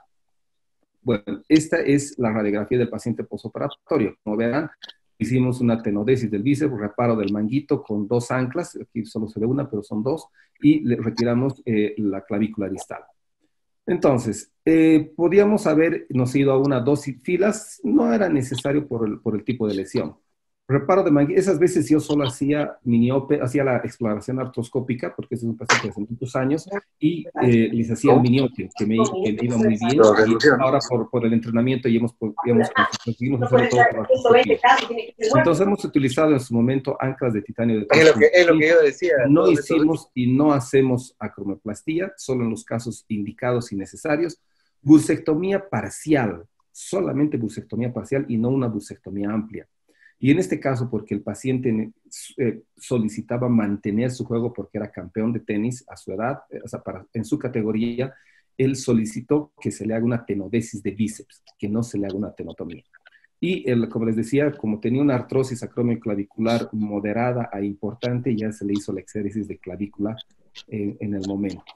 Bueno, esta es la radiografía del paciente postoperatorio. Como verán, hicimos una tenodesis del bíceps, reparo del manguito con dos anclas, aquí solo se ve una, pero son dos, y le retiramos la clavícula distal. Entonces, podíamos habernos ido a una dos filas, no era necesario por el tipo de lesión. Reparo de manguito, esas veces yo solo hacía hacía la exploración artroscópica, porque ese es un paciente de hace muchos años, y les hacía el miniope, que me iba muy bien, y ahora por el entrenamiento y conseguimos hacer todo por artroscopía. Entonces hemos utilizado en su momento anclas de titanio de es lo que yo decía. No hicimos y no hacemos acromioplastia, solo en los casos indicados y necesarios. Bursectomía parcial, solamente bursectomía parcial y no una bursectomía amplia. Y en este caso, porque el paciente solicitaba mantener su juego porque era campeón de tenis a su edad, en su categoría, él solicitó que se le haga una tenodesis de bíceps, que no se le haga una tenotomía. Y como les decía, como tenía una artrosis acromioclavicular moderada a importante, ya se le hizo la exéresis de clavícula en el momento.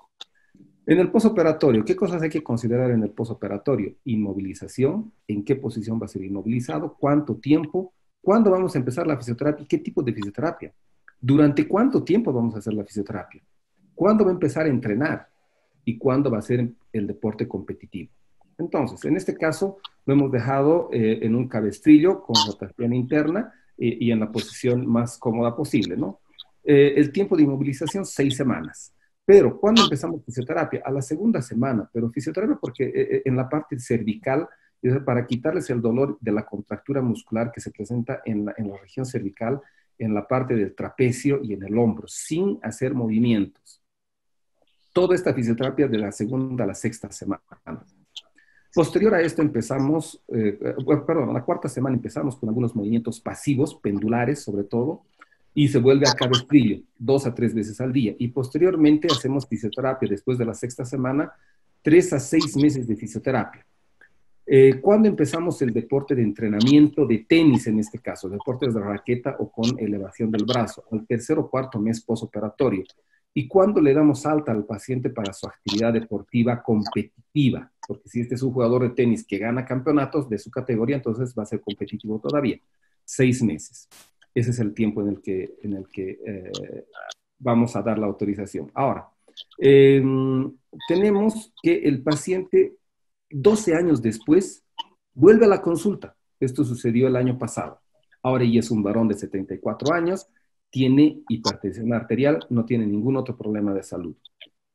En el posoperatorio, ¿qué cosas hay que considerar en el posoperatorio? Inmovilización, en qué posición va a ser inmovilizado, cuánto tiempo, cuándo vamos a empezar la fisioterapia y qué tipo de fisioterapia, durante cuánto tiempo vamos a hacer la fisioterapia, cuándo va a empezar a entrenar y cuándo va a ser el deporte competitivo. Entonces, en este caso, lo hemos dejado en un cabestrillo con rotación interna y en la posición más cómoda posible, ¿no? El tiempo de inmovilización, 6 semanas. Pero ¿cuándo empezamos fisioterapia? A la segunda semana, pero fisioterapia porque en la parte cervical, para quitarles el dolor de la contractura muscular que se presenta en la región cervical, en la parte del trapecio y en el hombro, sin hacer movimientos. Toda esta fisioterapia de la segunda a la sexta semana. Posterior a esto empezamos, a la cuarta semana empezamos con algunos movimientos pasivos, pendulares sobre todo, y se vuelve a cabestrillo 2 a 3 veces al día. Y posteriormente hacemos fisioterapia después de la sexta semana, 3 a 6 meses de fisioterapia. Cuando empezamos el deporte de entrenamiento de tenis, en este caso, deportes de raqueta o con elevación del brazo, al tercer o cuarto mes postoperatorio. Y cuando le damos alta al paciente para su actividad deportiva competitiva, porque si este es un jugador de tenis que gana campeonatos de su categoría, entonces va a ser competitivo todavía, 6 meses. Ese es el tiempo en el que vamos a dar la autorización. Ahora, tenemos que el paciente 12 años después vuelve a la consulta. Esto sucedió el año pasado. Ahora ya es un varón de 74 años, tiene hipertensión arterial, no tiene ningún otro problema de salud.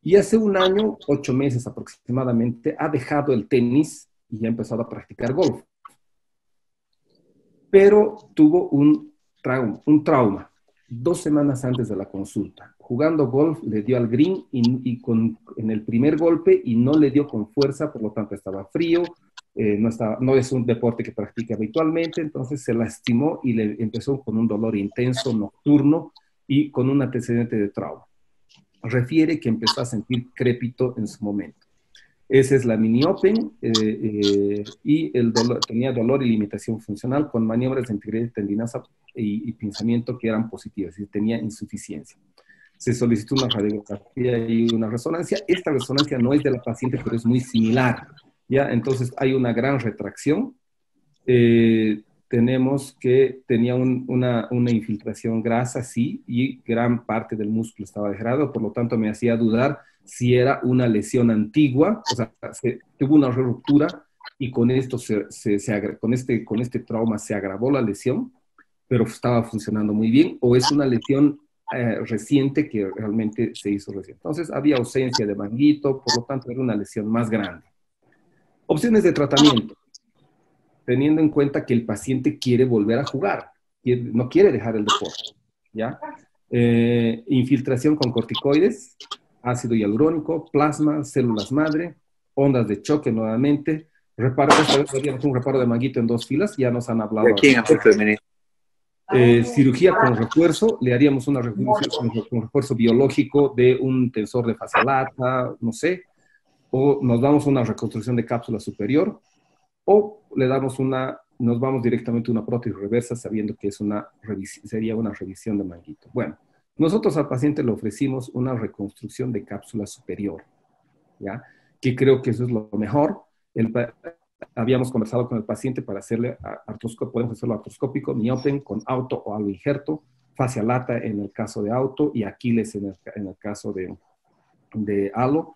Y hace un año, 8 meses aproximadamente, ha dejado el tenis y ha empezado a practicar golf. Pero tuvo un trauma 2 semanas antes de la consulta. Jugando golf le dio al green en el primer golpe y no le dio con fuerza, por lo tanto estaba frío, no es un deporte que practica habitualmente, entonces se lastimó y le empezó con un dolor intenso nocturno y con un antecedente de trauma. Refiere que empezó a sentir crépito en su momento. Esa es la mini open y tenía dolor y limitación funcional con maniobras de integridad tendinosa y pinzamiento que eran positivas y tenía insuficiencia. Se solicitó una radiografía y una resonancia. Esta resonancia no es de la paciente, pero es muy similar, ¿ya? Entonces hay una gran retracción. Tenemos que tenía una infiltración grasa, sí, y gran parte del músculo estaba degradado, por lo tanto me hacía dudar si era una lesión antigua, o sea, tuvo una ruptura y con esto con este trauma se agravó la lesión, pero estaba funcionando muy bien, o es una lesión reciente que realmente se hizo recién. Entonces había ausencia de manguito, por lo tanto era una lesión más grande. Opciones de tratamiento, teniendo en cuenta que el paciente quiere volver a jugar, no quiere dejar el deporte, ¿ya? Infiltración con corticoides, ácido hialurónico, plasma, células madre, ondas de choque nuevamente, esta vez haríamos un reparo de manguito en 2 filas, ya nos han hablado. Cirugía con refuerzo, le haríamos una con refuerzo biológico de un tensor de fascia lata, no sé, o nos damos una reconstrucción de cápsula superior, o nos vamos directamente a una prótesis reversa sabiendo que sería una revisión de manguito. Bueno, nosotros al paciente le ofrecimos una reconstrucción de cápsula superior, ¿ya? Que creo que eso es lo mejor. Habíamos conversado con el paciente para hacerle artroscópico, podemos hacerlo artroscópico, miopen con auto o algo injerto, fascia lata en el caso de auto y Aquiles en el caso de halo.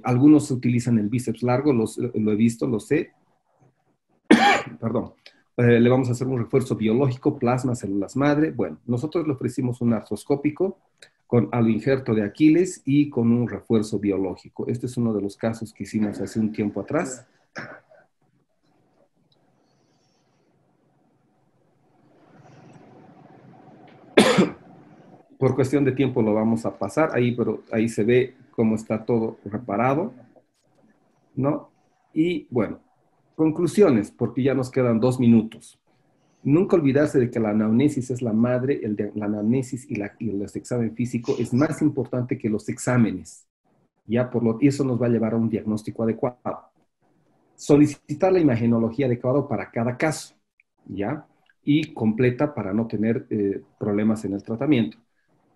Algunos utilizan el bíceps largo, lo he visto, lo sé. Perdón. Le vamos a hacer un refuerzo biológico, plasma, células madre. Bueno, nosotros le ofrecimos un artroscópico con algo injerto de Aquiles y con un refuerzo biológico. Este es uno de los casos que hicimos hace un tiempo atrás. Por cuestión de tiempo lo vamos a pasar ahí, pero ahí se ve cómo está todo reparado, ¿no? Y bueno, conclusiones, porque ya nos quedan 2 minutos. Nunca olvidarse de que la anamnesis es la madre, la anamnesis y el examen físico es más importante que los exámenes, ¿ya? Y eso nos va a llevar a un diagnóstico adecuado. Solicitar la imagenología adecuada para cada caso, ¿ya? Y completa para no tener problemas en el tratamiento.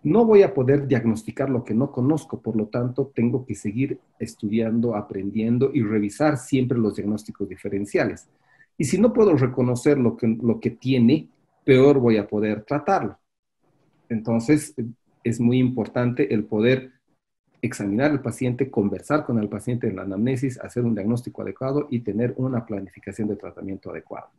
No voy a poder diagnosticar lo que no conozco, por lo tanto, tengo que seguir estudiando, aprendiendo y revisar siempre los diagnósticos diferenciales. Y si no puedo reconocer lo que tiene, peor voy a poder tratarlo. Entonces, es muy importante el poder examinar al paciente, conversar con el paciente en la anamnesis, hacer un diagnóstico adecuado y tener una planificación de tratamiento adecuada.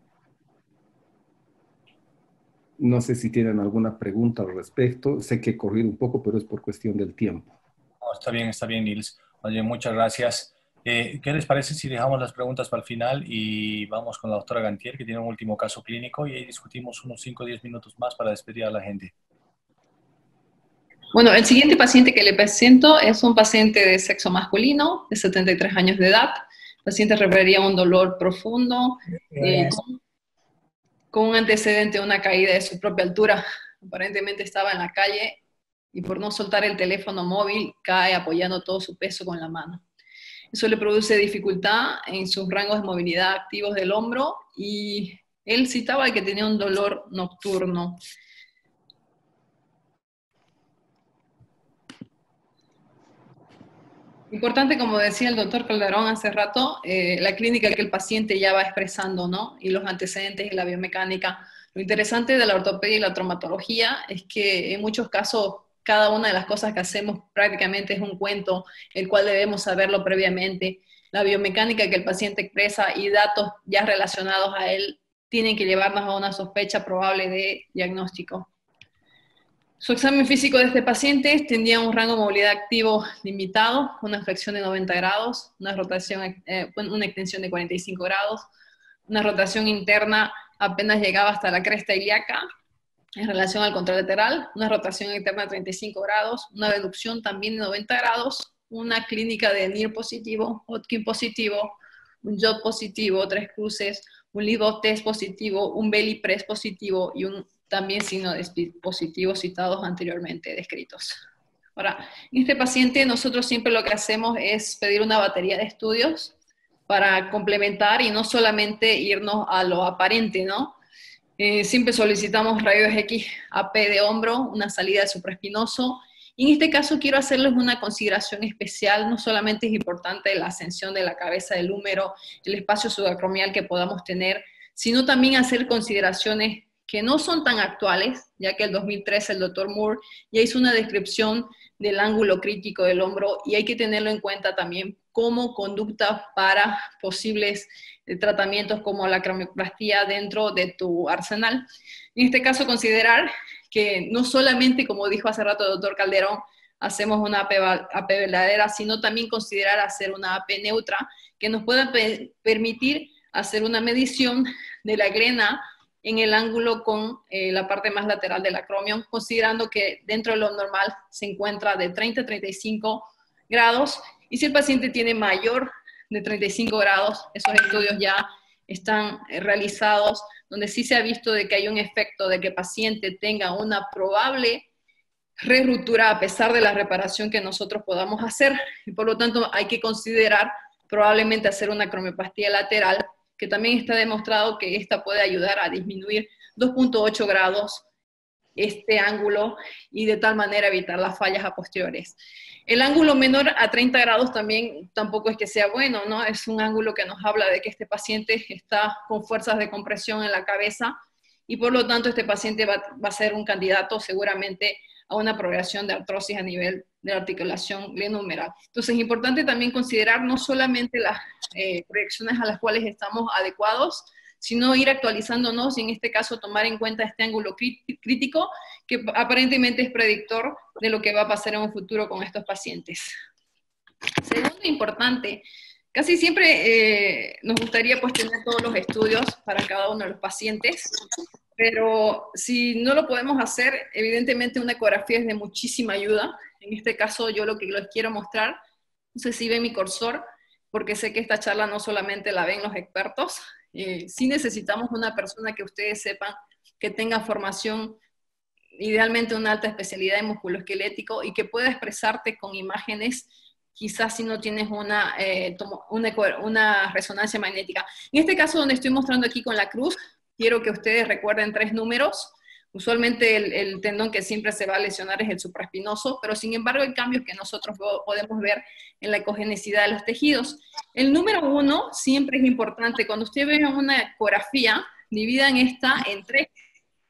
No sé si tienen alguna pregunta al respecto. Sé que he corrido un poco, pero es por cuestión del tiempo. está bien, Nils. Oye, muchas gracias. ¿Qué les parece si dejamos las preguntas para el final y vamos con la doctora Gantier, que tiene un último caso clínico, y ahí discutimos unos 5 o 10 minutos más para despedir a la gente? Bueno, el siguiente paciente que le presento es un paciente de sexo masculino, de 73 años de edad. El paciente refería un dolor profundo, con un antecedente de una caída de su propia altura. Aparentemente estaba en la calle y por no soltar el teléfono móvil cae apoyando todo su peso con la mano. Eso le produce dificultad en sus rangos de movilidad activos del hombro y él citaba que tenía un dolor nocturno. Importante, como decía el doctor Calderón hace rato, la clínica que el paciente ya va expresando, ¿no? Y los antecedentes y la biomecánica. Lo interesante de la ortopedia y la traumatología es que en muchos casos cada una de las cosas que hacemos prácticamente es un cuento, el cual debemos saberlo previamente. La biomecánica que el paciente expresa y datos ya relacionados a él tienen que llevarnos a una sospecha probable de diagnóstico. Su examen físico de este paciente tenía un rango de movilidad activo limitado, una flexión de 90 grados, una rotación, una extensión de 45 grados, una rotación interna apenas llegaba hasta la cresta ilíaca en relación al contralateral, una rotación interna de 35 grados, una reducción también de 90 grados, una clínica de NIR positivo, Hodgkin positivo, un JOT positivo, 3 cruces, un Liebowitz test positivo, un belly press positivo y un también signos de SPID positivos citados anteriormente descritos. Ahora, en este paciente nosotros siempre lo que hacemos es pedir una batería de estudios para complementar y no solamente irnos a lo aparente, ¿no? Siempre solicitamos rayos X AP de hombro, una salida de supraespinoso, y en este caso quiero hacerles una consideración especial. No solamente es importante la ascensión de la cabeza del húmero, el espacio subacromial que podamos tener, sino también hacer consideraciones que no son tan actuales, ya que el 2013 el doctor Moore ya hizo una descripción del ángulo crítico del hombro y hay que tenerlo en cuenta también como conducta para posibles tratamientos como la cromioplastía dentro de tu arsenal. En este caso, considerar que no solamente, como dijo hace rato el doctor Calderón, hacemos una AP verdadera, sino también considerar hacer una AP neutra que nos pueda permitir hacer una medición de la glena en el ángulo con la parte más lateral del acromion, considerando que dentro de lo normal se encuentra de 30 a 35 grados, y si el paciente tiene mayor de 35 grados, esos estudios ya están realizados, donde sí se ha visto de que hay un efecto de que el paciente tenga una probable re-ruptura a pesar de la reparación que nosotros podamos hacer, y por lo tanto hay que considerar probablemente hacer una cromioplastia lateral, que también está demostrado que esta puede ayudar a disminuir 2.8 grados este ángulo y de tal manera evitar las fallas a posteriores. El ángulo menor a 30 grados también tampoco es que sea bueno, ¿no? Es un ángulo que nos habla de que este paciente está con fuerzas de compresión en la cabeza y por lo tanto este paciente va a ser un candidato seguramente a una progresión de artrosis a nivel de la articulación glenohumeral. Entonces es importante también considerar no solamente las proyecciones a las cuales estamos adecuados, sino ir actualizándonos y en este caso tomar en cuenta este ángulo crítico que aparentemente es predictor de lo que va a pasar en un futuro con estos pacientes. Segundo importante, casi siempre nos gustaría pues tener todos los estudios para cada uno de los pacientes, pero si no lo podemos hacer, evidentemente una ecografía es de muchísima ayuda. En este caso yo lo que les quiero mostrar, no sé si ven mi cursor, porque sé que esta charla no solamente la ven los expertos, sí necesitamos una persona que ustedes sepan que tenga formación, idealmente una alta especialidad en musculoesquelético y que pueda expresarte con imágenes, quizás si no tienes una resonancia magnética. En este caso donde estoy mostrando aquí con la cruz, quiero que ustedes recuerden 3 números. Usualmente el tendón que siempre se va a lesionar es el supraespinoso, pero sin embargo hay cambios que nosotros podemos ver en la ecogenicidad de los tejidos. El número 1 siempre es importante. Cuando usted ve una ecografía, dividan esta en 3.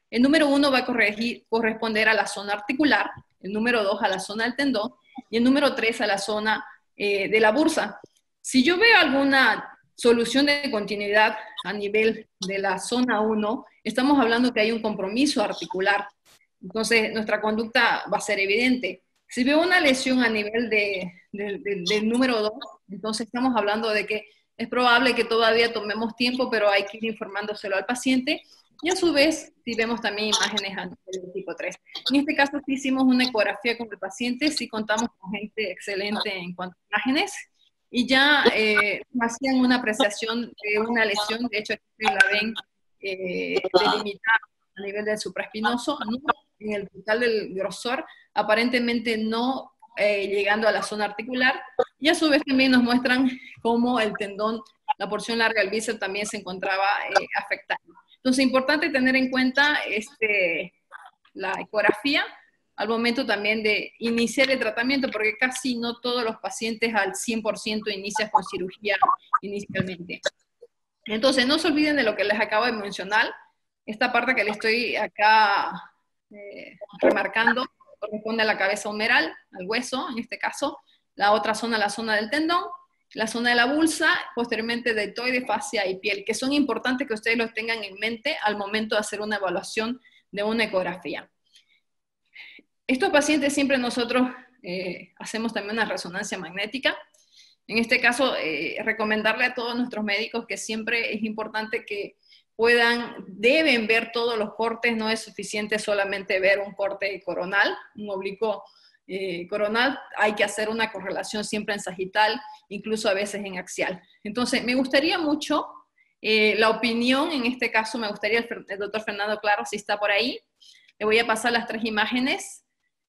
El número 1 va a corresponder a la zona articular, el número 2 a la zona del tendón, y el número 3 a la zona de la bursa. Si yo veo alguna solución de continuidad a nivel de la zona 1, estamos hablando que hay un compromiso articular. Entonces, nuestra conducta va a ser evidente. Si veo una lesión a nivel del número 2, entonces estamos hablando de que es probable que todavía tomemos tiempo, pero hay que ir informándoselo al paciente. Y a su vez, si vemos también imágenes a nivel del tipo 3. En este caso, sí hicimos una ecografía con el paciente, sí contamos con gente excelente en cuanto a imágenes, y ya hacían una apreciación de una lesión, de hecho aquí la ven delimitada a nivel del supraespinoso, no en el total del grosor, aparentemente no llegando a la zona articular, y a su vez también nos muestran cómo el tendón, la porción larga del bíceps también se encontraba afectada. Entonces, importante tener en cuenta la ecografía al momento también de iniciar el tratamiento, porque casi no todos los pacientes al 100% inician con cirugía inicialmente. Entonces, no se olviden de lo que les acabo de mencionar. Esta parte que les estoy acá remarcando corresponde a la cabeza humeral, al hueso, en este caso. La otra zona, la zona del tendón. La zona de la bulsa, posteriormente deltoide, fascia y piel, que son importantes que ustedes los tengan en mente al momento de hacer una evaluación de una ecografía. Estos pacientes siempre nosotros hacemos también una resonancia magnética. En este caso, recomendarle a todos nuestros médicos que siempre es importante que deben ver todos los cortes, no es suficiente solamente ver un corte coronal, un oblicuo coronal, hay que hacer una correlación siempre en sagital, incluso a veces en axial. Entonces, me gustaría mucho la opinión, en este caso me gustaría el doctor Fernando Claro, si está por ahí, le voy a pasar las 3 imágenes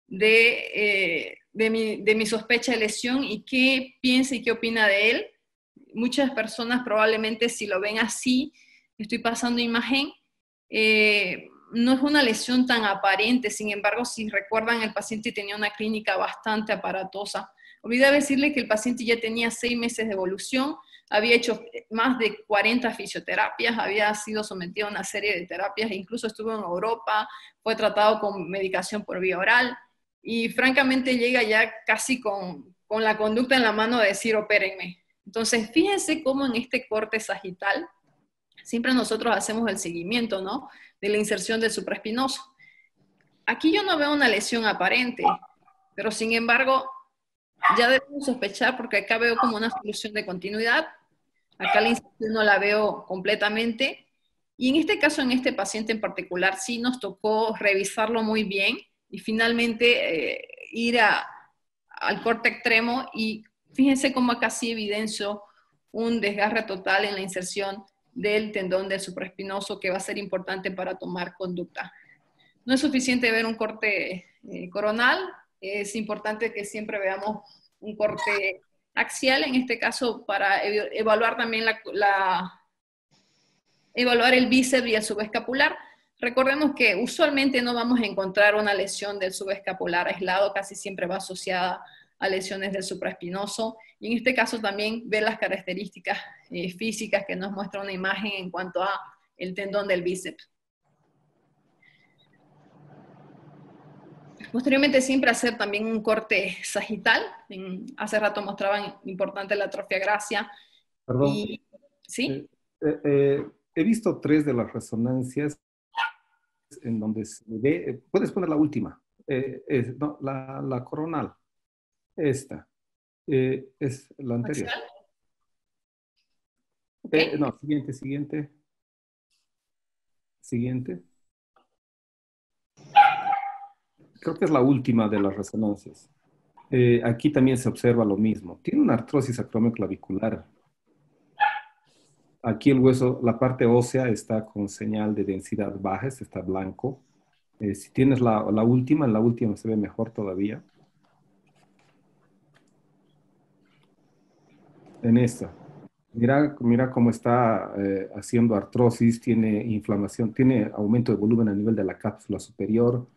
de mi sospecha de lesión y qué piensa y qué opina de él. Muchas personas probablemente si lo ven así, estoy pasando imagen, no es una lesión tan aparente, sin embargo, si recuerdan, el paciente tenía una clínica bastante aparatosa. Olvidé decirle que el paciente ya tenía 6 meses de evolución, había hecho más de 40 fisioterapias, había sido sometido a una serie de terapias, incluso estuvo en Europa, fue tratado con medicación por vía oral, y francamente llega ya casi con la conducta en la mano de decir, opérenme. Entonces, fíjense cómo en este corte sagital, siempre nosotros hacemos el seguimiento, ¿no?, de la inserción del supraespinoso. Aquí yo no veo una lesión aparente, pero sin embargo, ya debemos sospechar porque acá veo como una solución de continuidad, acá la inserción no la veo completamente, y en este caso, en este paciente en particular, sí nos tocó revisarlo muy bien, y finalmente ir al corte extremo, y fíjense cómo acá sí evidencio un desgarre total en la inserción del tendón del supraespinoso que va a ser importante para tomar conducta. No es suficiente ver un corte coronal, es importante que siempre veamos un corte axial, en este caso para evaluar también evaluar el bíceps y el subescapular. Recordemos que usualmente no vamos a encontrar una lesión del subescapular aislado, casi siempre va asociada a lesiones del supraespinoso, y en este caso también ver las características físicas que nos muestra una imagen en cuanto a el tendón del bíceps. Posteriormente siempre hacer también un corte sagital, hace rato mostraban importante la atrofia gracia. Perdón. ¿Sí? He visto 3 de las resonancias en donde se ve, puedes poner la última, no, la coronal. Esta es la anterior. Okay. No, siguiente. Creo que es la última de las resonancias. Aquí también se observa lo mismo. Tiene una artrosis acromioclavicular. Aquí el hueso, la parte ósea está con señal de densidad baja, está blanco. Si tienes la última, en la última se ve mejor todavía. En esta. Mira cómo está haciendo artrosis, tiene inflamación, tiene aumento de volumen a nivel de la cápsula superior.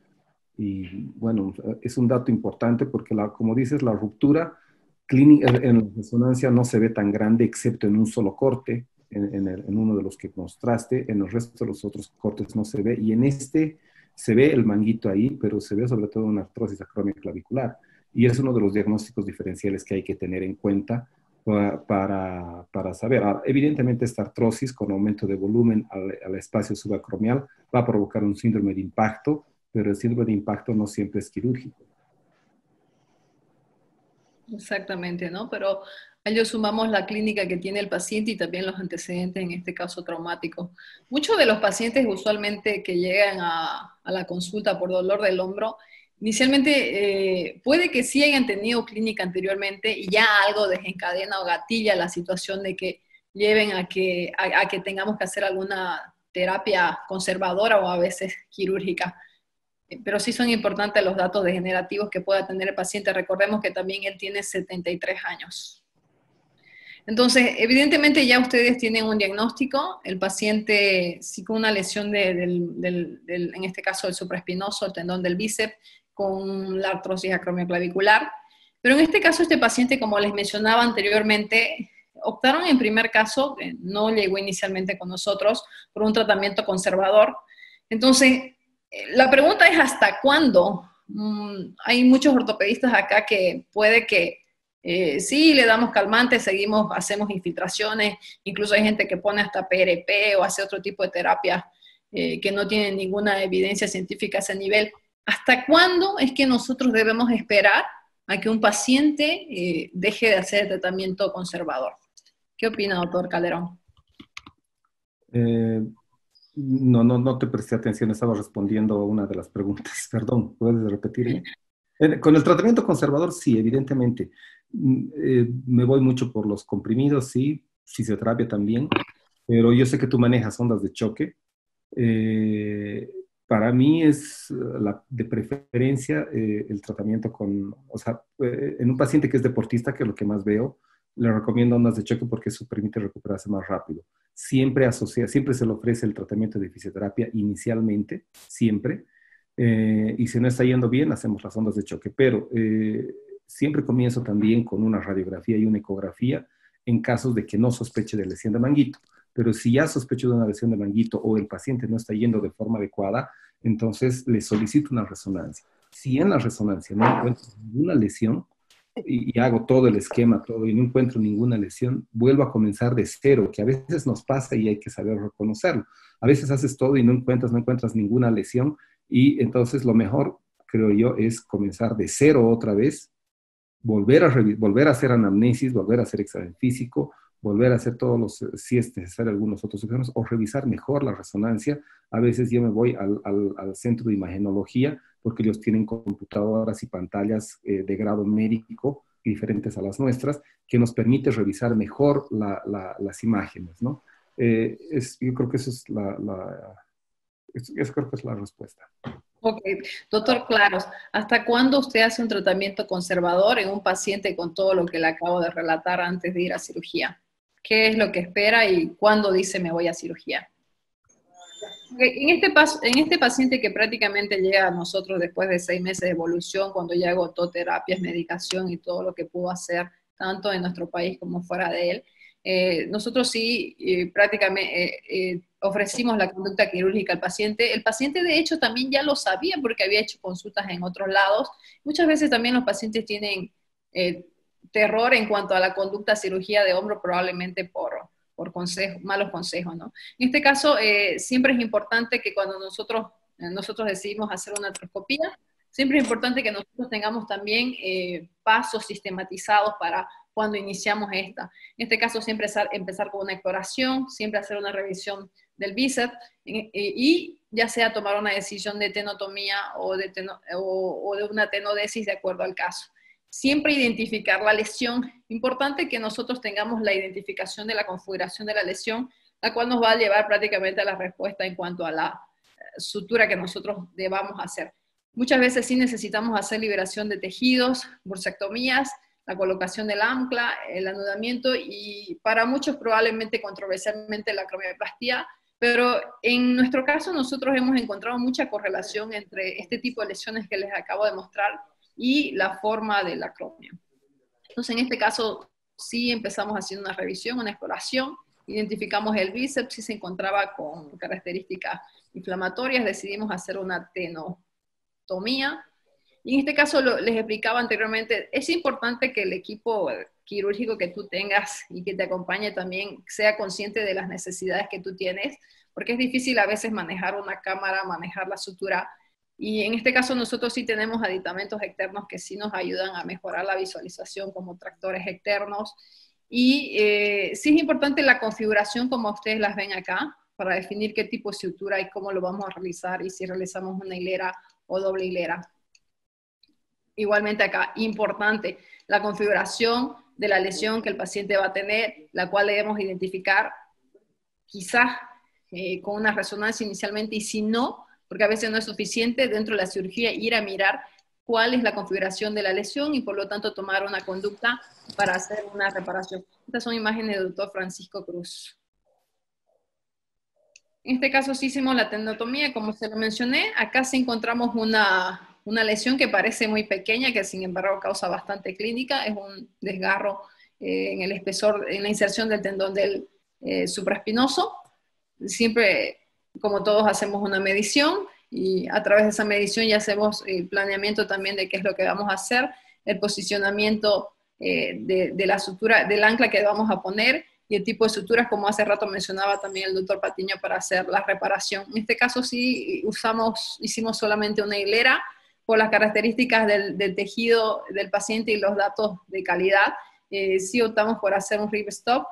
Y bueno, es un dato importante porque, como dices, la ruptura clínica en la resonancia no se ve tan grande, excepto en un solo corte, en uno de los que mostraste. En el resto de los otros cortes no se ve. Y en este se ve el manguito ahí, pero se ve sobre todo una artrosis acromioclavicular. Y es uno de los diagnósticos diferenciales que hay que tener en cuenta para saber. Ahora, evidentemente esta artrosis con aumento de volumen al espacio subacromial va a provocar un síndrome de impacto, pero el síndrome de impacto no siempre es quirúrgico. Exactamente, ¿no? Pero a ello sumamos la clínica que tiene el paciente y también los antecedentes, en este caso traumáticos. Muchos de los pacientes usualmente que llegan a la consulta por dolor del hombro, inicialmente puede que sí hayan tenido clínica anteriormente y ya algo desencadena o gatilla la situación de que lleven a que tengamos que hacer alguna terapia conservadora o a veces quirúrgica. Pero sí son importantes los datos degenerativos que pueda tener el paciente. Recordemos que también él tiene 73 años. Entonces, evidentemente ya ustedes tienen un diagnóstico, el paciente sí con una lesión en este caso del supraespinoso, el tendón del bíceps, con la artrosis acromioclavicular. Pero en este caso, este paciente, como les mencionaba anteriormente, optaron en primer caso, no llegó inicialmente con nosotros, por un tratamiento conservador. Entonces, la pregunta es ¿hasta cuándo? Hay muchos ortopedistas acá que puede que sí, le damos calmantes, hacemos infiltraciones, incluso hay gente que pone hasta PRP o hace otro tipo de terapia que no tienen ninguna evidencia científica a ese nivel. ¿Hasta cuándo es que nosotros debemos esperar a que un paciente deje de hacer el tratamiento conservador? ¿Qué opina, doctor Calderón? No te presté atención, estaba respondiendo a una de las preguntas. Perdón, ¿puedes repetirme? Con el tratamiento conservador, sí, evidentemente. Me voy mucho por los comprimidos, sí, fisioterapia también, pero yo sé que tú manejas ondas de choque. Para mí es de preferencia el tratamiento en un paciente que es deportista, que es lo que más veo, le recomiendo ondas de choque porque eso permite recuperarse más rápido. Siempre se le ofrece el tratamiento de fisioterapia inicialmente, siempre, y si no está yendo bien, hacemos las ondas de choque, pero siempre comienzo también con una radiografía y una ecografía en casos de que no sospeche de lesión de manguito. Pero si ya sospecho de una lesión de manguito o el paciente no está yendo de forma adecuada, entonces le solicito una resonancia. Si en la resonancia no encuentro ninguna lesión y hago todo el esquema, todo, y no encuentro ninguna lesión, vuelvo a comenzar de cero, que a veces nos pasa y hay que saber reconocerlo. A veces haces todo y no encuentras ninguna lesión, y entonces lo mejor, creo yo, es comenzar de cero otra vez, volver a hacer anamnesis, volver a hacer examen físico, volver a hacer si es necesario, algunos otros exámenes, o revisar mejor la resonancia. A veces yo me voy al centro de imagenología, porque ellos tienen computadoras y pantallas de grado médico diferentes a las nuestras, que nos permite revisar mejor las imágenes, ¿no? Yo creo que eso creo que es la respuesta. Ok, doctor Claros, ¿hasta cuándo usted hace un tratamiento conservador en un paciente con todo lo que le acabo de relatar antes de ir a cirugía? ¿Qué es lo que espera y cuándo dice me voy a cirugía? En este paciente que prácticamente llega a nosotros después de 6 meses de evolución, cuando ya agotó terapias, medicación y todo lo que pudo hacer, tanto en nuestro país como fuera de él, nosotros sí prácticamente ofrecimos la conducta quirúrgica al paciente. El paciente de hecho también ya lo sabía porque había hecho consultas en otros lados. Muchas veces también los pacientes tienen terror en cuanto a la conducta cirugía de hombro, probablemente por malos consejos, ¿no? En este caso, siempre es importante que cuando nosotros decidimos hacer una artroscopía, siempre es importante que nosotros tengamos también pasos sistematizados para cuando iniciamos esta. En este caso, siempre empezar con una exploración, siempre hacer una revisión del bíceps y ya sea tomar una decisión de tenotomía o de una tenodesis de acuerdo al caso. Siempre identificar la lesión. Importante que nosotros tengamos la identificación de la configuración de la lesión, la cual nos va a llevar prácticamente a la respuesta en cuanto a la sutura que nosotros debamos hacer. Muchas veces sí necesitamos hacer liberación de tejidos, bursectomías, la colocación del ancla, el anudamiento y para muchos probablemente controversialmente la acromioplastia, pero en nuestro caso nosotros hemos encontrado mucha correlación entre este tipo de lesiones que les acabo de mostrar y la forma del acromio. Entonces, en este caso, sí empezamos haciendo una revisión, una exploración, identificamos el bíceps, si se encontraba con características inflamatorias, decidimos hacer una tenotomía. Y en este caso, les explicaba anteriormente, es importante que el equipo quirúrgico que tú tengas y que te acompañe también sea consciente de las necesidades que tú tienes, porque es difícil a veces manejar una cámara, manejar la sutura, Y en este caso nosotros sí tenemos aditamentos externos que sí nos ayudan a mejorar la visualización como tractores externos. Y sí es importante la configuración como ustedes las ven acá, para definir qué tipo de sutura y cómo lo vamos a realizar y si realizamos una hilera o doble hilera. Igualmente acá, importante, la configuración de la lesión que el paciente va a tener, la cual debemos identificar quizás con una resonancia inicialmente, y si no, porque a veces no es suficiente dentro de la cirugía ir a mirar cuál es la configuración de la lesión y por lo tanto tomar una conducta para hacer una reparación. Estas son imágenes del doctor Francisco Cruz. En este caso sí hicimos la tenotomía, como se lo mencioné. Acá sí encontramos una lesión que parece muy pequeña, que sin embargo causa bastante clínica. Es un desgarro en el espesor, en la inserción del tendón del supraespinoso. Siempre, como todos, hacemos una medición y a través de esa medición ya hacemos el planeamiento también de qué es lo que vamos a hacer, el posicionamiento de la sutura, del ancla que vamos a poner, y el tipo de suturas, como hace rato mencionaba también el doctor Patiño, para hacer la reparación. En este caso sí hicimos solamente una hilera, por las características del tejido del paciente y los datos de calidad. Sí optamos por hacer un rib stop.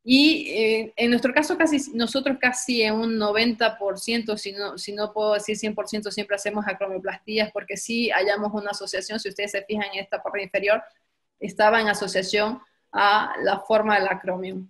Y en nuestro caso nosotros casi en un 90%, si no puedo decir 100%, siempre hacemos acromioplastías, porque sí hallamos una asociación. Si ustedes se fijan en esta parte inferior, estaba en asociación a la forma del acromion.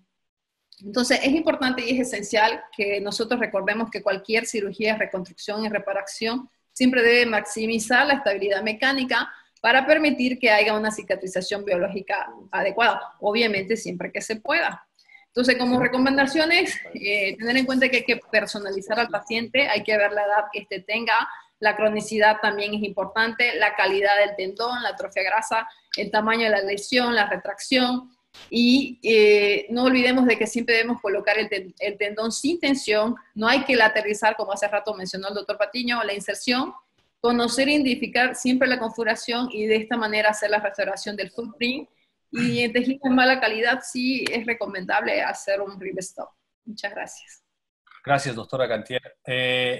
Entonces es importante y es esencial que nosotros recordemos que cualquier cirugía, reconstrucción y reparación siempre debe maximizar la estabilidad mecánica para permitir que haya una cicatrización biológica adecuada, obviamente siempre que se pueda. Entonces, como recomendaciones, tener en cuenta que hay que personalizar al paciente, hay que ver la edad que éste tenga, la cronicidad también es importante, la calidad del tendón, la atrofia grasa, el tamaño de la lesión, la retracción, y no olvidemos de que siempre debemos colocar el tendón sin tensión. No hay que lateralizar, como hace rato mencionó el doctor Patiño, la inserción, conocer e identificar siempre la configuración y de esta manera hacer la restauración del footprint. Y en tejidos de mala calidad sí es recomendable hacer un rib stop. Muchas gracias. Gracias, doctora Gantier.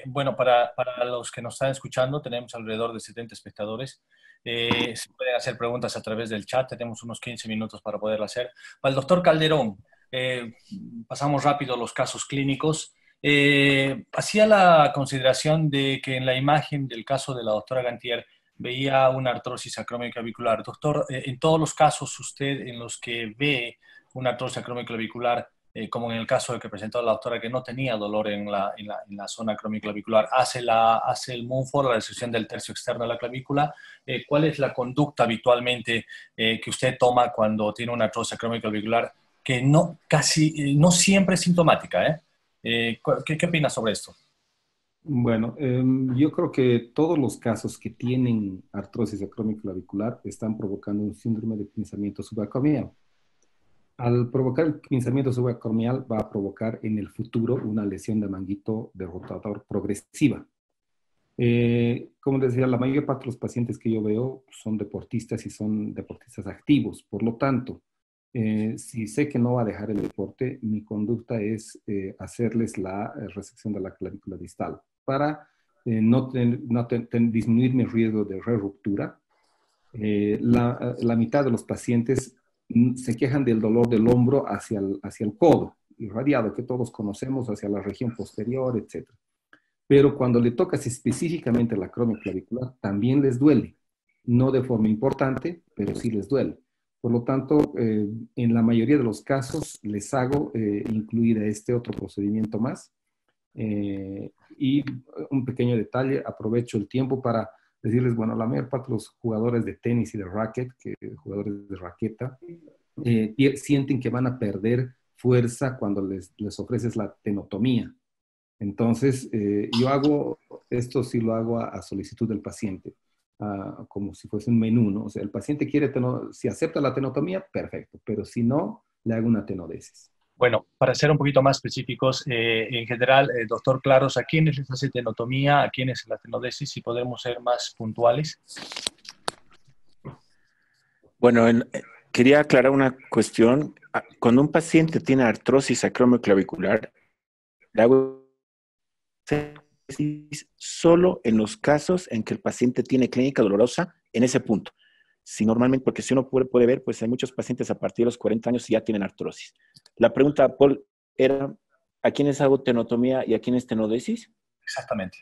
Bueno, para los que nos están escuchando, tenemos alrededor de 70 espectadores. Se pueden hacer preguntas a través del chat, tenemos unos 15 minutos para poderlo hacer. Para el doctor Calderón, pasamos rápido los casos clínicos. Hacía la consideración de que en la imagen del caso de la doctora Gantier veía una artrosis acromioclavicular. Doctor, en todos los casos usted en los que ve una artrosis acromioclavicular, como en el caso que presentó la doctora, que no tenía dolor en la zona acromioclavicular, hace el Mumford, la resección del tercio externo de la clavícula. ¿Cuál es la conducta habitualmente que usted toma cuando tiene una artrosis acromioclavicular que no siempre es sintomática? ¿Qué opina sobre esto? Bueno, yo creo que todos los casos que tienen artrosis acromioclavicular están provocando un síndrome de pinzamiento subacromial. Al provocar el pinzamiento subacromial va a provocar en el futuro una lesión de manguito de rotador progresiva. Como les decía, la mayor parte de los pacientes que yo veo son deportistas y son deportistas activos. Por lo tanto, si sé que no va a dejar el deporte, mi conducta es hacerles la resección de la clavícula distal para disminuir mi riesgo de re-ruptura. La mitad de los pacientes se quejan del dolor del hombro hacia el codo, irradiado, que todos conocemos, hacia la región posterior, etc. Pero cuando le tocas específicamente la acromioclavicular, también les duele. No de forma importante, pero sí les duele. Por lo tanto, en la mayoría de los casos les hago incluir este otro procedimiento más. Y un pequeño detalle, aprovecho el tiempo para decirles, bueno, la mayor parte de los jugadores de tenis y de racket, jugadores de raqueta, sienten que van a perder fuerza cuando les ofreces la tenotomía. Entonces, yo hago esto, sí lo hago a solicitud del paciente, como si fuese un menú, ¿no? O sea, el paciente quiere, si acepta la tenotomía, perfecto, pero si no, le hago una tenodesis. Bueno, para ser un poquito más específicos, en general, doctor Claros, ¿a quiénes les hace tenotomía? ¿A quiénes la tenodesis? Si podemos ser más puntuales. Bueno, quería aclarar una cuestión. Cuando un paciente tiene artrosis acromioclavicular, le hago solo en los casos en que el paciente tiene clínica dolorosa en ese punto. Si normalmente, porque si uno puede ver, pues hay muchos pacientes a partir de los 40 años y ya tienen artrosis. La pregunta, Paul, era, ¿a quiénes hago tenotomía y a quiénes tenodesis? Exactamente.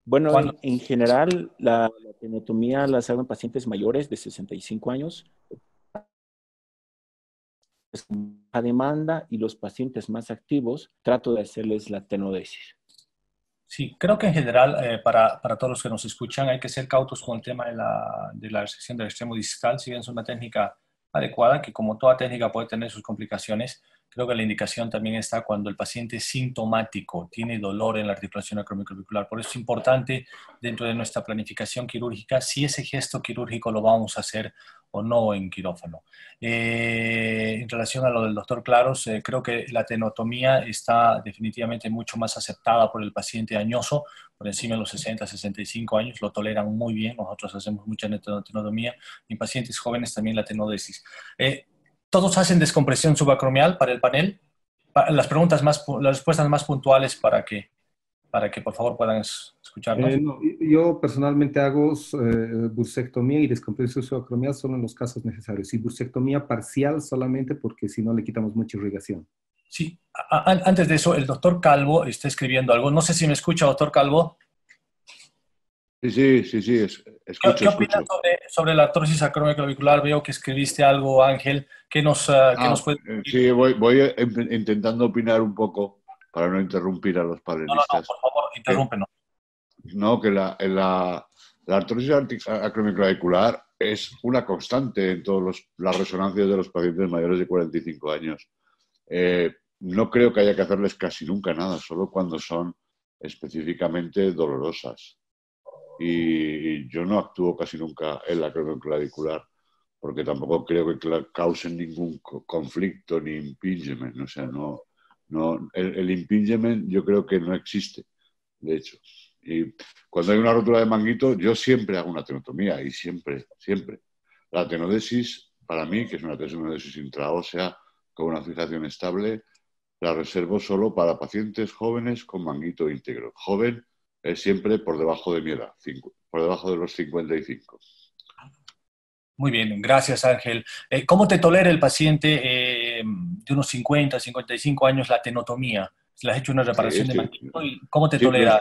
Bueno, en general, la tenotomía las hago en pacientes mayores de 65 años. A demanda, y los pacientes más activos, trato de hacerles la tenodesis. Sí, creo que en general, para todos los que nos escuchan, hay que ser cautos con el tema de la resección del extremo discal. Si bien es una técnica adecuada, que como toda técnica puede tener sus complicaciones, creo que la indicación también está cuando el paciente es sintomático, tiene dolor en la articulación acromioclavicular. Por eso es importante, dentro de nuestra planificación quirúrgica, si ese gesto quirúrgico lo vamos a hacer o no en quirófano. En relación a lo del doctor Claros, creo que la tenotomía está definitivamente mucho más aceptada por el paciente añoso, por encima de los 60, 65 años, lo toleran muy bien. Nosotros hacemos mucha tenotomía, y en pacientes jóvenes también la tenodesis. ¿Todos hacen descompresión subacromial para el panel? Las respuestas más puntuales para que por favor puedan escucharnos. No, yo personalmente hago bursectomía y descompresión subacromial solo en los casos necesarios, y bursectomía parcial solamente porque si no le quitamos mucha irrigación. Sí, antes de eso, el doctor Calvo está escribiendo algo. No sé si me escucha, doctor Calvo. Sí, escucho. ¿Qué opinas sobre la artrosis acromioclavicular? Veo que escribiste algo, Ángel. ¿Qué nos puede decir? Sí, voy intentando opinar un poco para no interrumpir a los panelistas. No, por favor, interrúmpenos. No, que la artrosis acromioclavicular es una constante en todas las resonancias de los pacientes mayores de 45 años. No creo que haya que hacerles casi nunca nada, solo cuando son específicamente dolorosas. Y yo no actúo casi nunca en la acromioclavicular porque tampoco creo que causen ningún conflicto ni impingement. O sea, el impingement yo creo que no existe, de hecho. Y cuando hay una rotura de manguito, yo siempre hago una tenotomía, y siempre. La tenodesis, para mí, que es una tenodesis intraósea con una fijación estable, la reservo solo para pacientes jóvenes con manguito íntegro. Joven es siempre por debajo de mi edad, por debajo de los 55. Muy bien, gracias, Ángel. ¿Cómo te tolera el paciente de unos 50, 55 años la tenotomía? Si le has hecho una reparación de manguito, ¿cómo te tolera?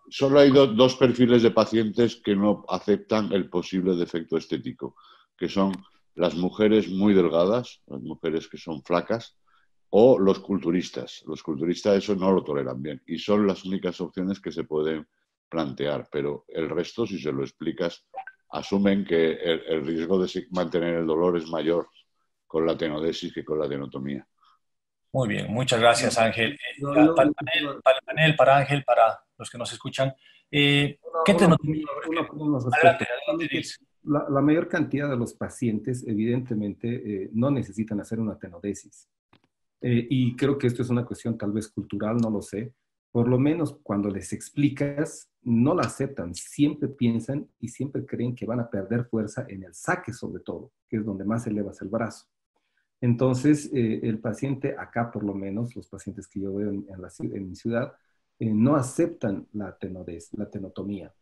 Solo hay dos perfiles de pacientes que no aceptan el posible defecto estético, que son las mujeres muy delgadas, las mujeres que son flacas, o los culturistas. Los culturistas eso no lo toleran bien, y son las únicas opciones que se pueden plantear, pero el resto, si se lo explicas, asumen que el riesgo de mantener el dolor es mayor con la tenodesis que con la tenotomía. Muy bien, muchas gracias, Ángel. Para el panel, para Ángel, para los que nos escuchan, ¿qué tenotomía? La mayor cantidad de los pacientes, evidentemente, no necesitan hacer una tenodesis. Y creo que esto es una cuestión tal vez cultural, no lo sé. Por lo menos cuando les explicas, no la aceptan. Siempre piensan y siempre creen que van a perder fuerza en el saque, sobre todo, que es donde más elevas el brazo. Entonces, el paciente acá, por lo menos, los pacientes que yo veo en mi ciudad, no aceptan la tenotomía.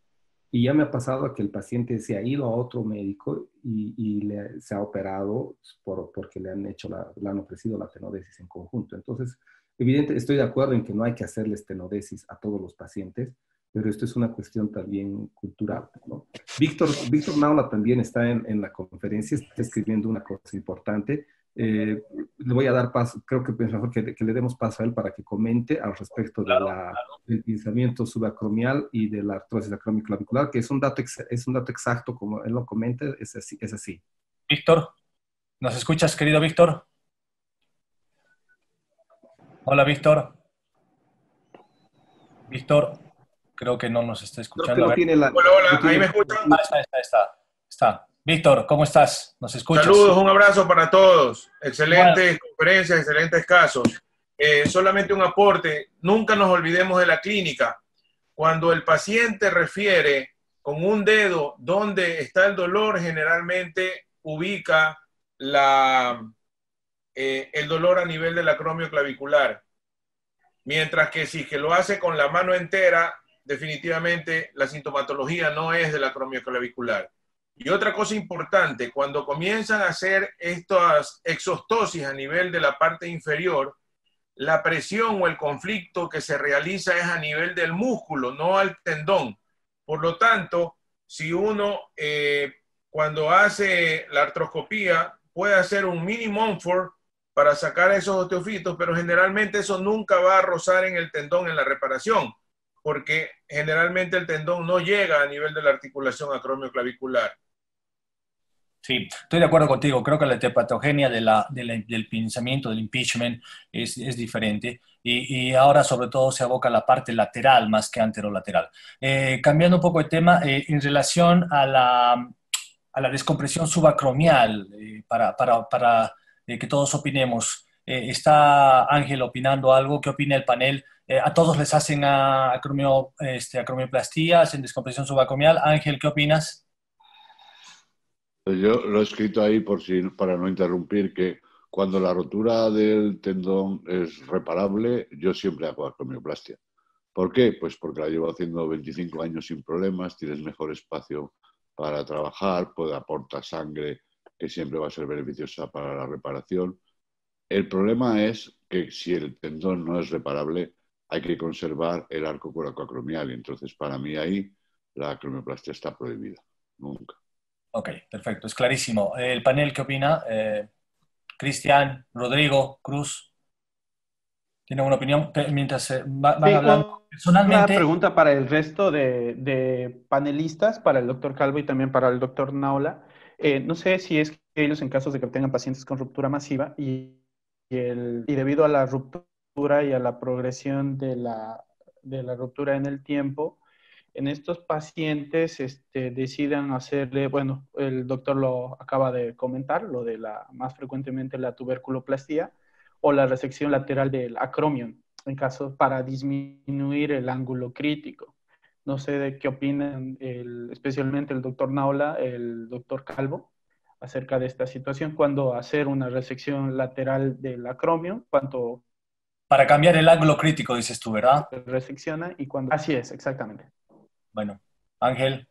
Y ya me ha pasado que el paciente se ha ido a otro médico y se ha operado porque le han ofrecido la tenodesis en conjunto. Entonces, evidentemente, estoy de acuerdo en que no hay que hacerles tenodesis a todos los pacientes, pero esto es una cuestión también cultural, ¿no? Víctor Naula también está en la conferencia, está escribiendo una cosa importante. Le voy a dar paso, creo que es mejor que le demos paso a él para que comente al respecto del pinzamiento subacromial y de la artrosis acromioclavicular, que es un dato exacto, como él lo comenta, es así. Víctor, ¿nos escuchas, querido Víctor? Hola, Víctor. Víctor, creo que no nos está escuchando. Hola, ¿ahí me escuchan? Está. Víctor, ¿cómo estás? ¿Nos escuchas? Saludos, un abrazo para todos. Excelentes conferencias, excelentes casos. Solamente un aporte. Nunca nos olvidemos de la clínica. Cuando el paciente refiere con un dedo dónde está el dolor, generalmente ubica el dolor a nivel del acromioclavicular. mientras que si que lo hace con la mano entera, definitivamente la sintomatología no es de la acromioclavicular. Y otra cosa importante, cuando comienzan a hacer estas exostosis a nivel de la parte inferior, la presión o el conflicto que se realiza es a nivel del músculo, no al tendón. Por lo tanto, si uno cuando hace la artroscopía puede hacer un mini Montfort para sacar esos osteofitos, pero generalmente eso nunca va a rozar en el tendón en la reparación, porque generalmente el tendón no llega a nivel de la articulación acromioclavicular. Sí, estoy de acuerdo contigo. Creo que la hepatogenia del pinzamiento, del impeachment, es diferente. Y ahora, sobre todo, se aboca a la parte lateral más que anterolateral. Cambiando un poco de tema, en relación a la descompresión subacromial, para que todos opinemos. ¿Está Ángel opinando algo? ¿Qué opina el panel? ¿A todos les hacen acromioplastías en descompresión subacromial? Ángel, ¿qué opinas? Yo lo he escrito ahí para no interrumpir, que cuando la rotura del tendón es reparable, yo siempre hago acromioplastia. ¿Por qué? Pues porque la llevo haciendo 25 años sin problemas, tienes mejor espacio para trabajar, aporta sangre, que siempre va a ser beneficiosa para la reparación. El problema es que si el tendón no es reparable, hay que conservar el arco coracoacromial. Y entonces, para mí ahí, la acromioplastia está prohibida. Nunca. Ok, perfecto, es clarísimo. ¿El panel qué opina? Cristian, Rodrigo, Cruz, ¿tiene alguna opinión? Mientras van hablando personalmente. Una pregunta para el resto de panelistas, para el doctor Calvo y también para el doctor Naula. No sé si es que ellos, en casos de que tengan pacientes con ruptura masiva y debido a la ruptura y a la progresión de la ruptura en el tiempo, en estos pacientes decidan hacerle, bueno, el doctor lo acaba de comentar, lo de más frecuentemente la tuberculoplastía o la resección lateral del acromion, en caso para disminuir el ángulo crítico. No sé de qué opinan especialmente el doctor Naula, el doctor Calvo, acerca de esta situación, cuando hacer una resección lateral del acromion, cuánto... Para cambiar el ángulo crítico, dices tú, ¿verdad? Resecciona y cuando... Así es, exactamente. Bueno, Ángel.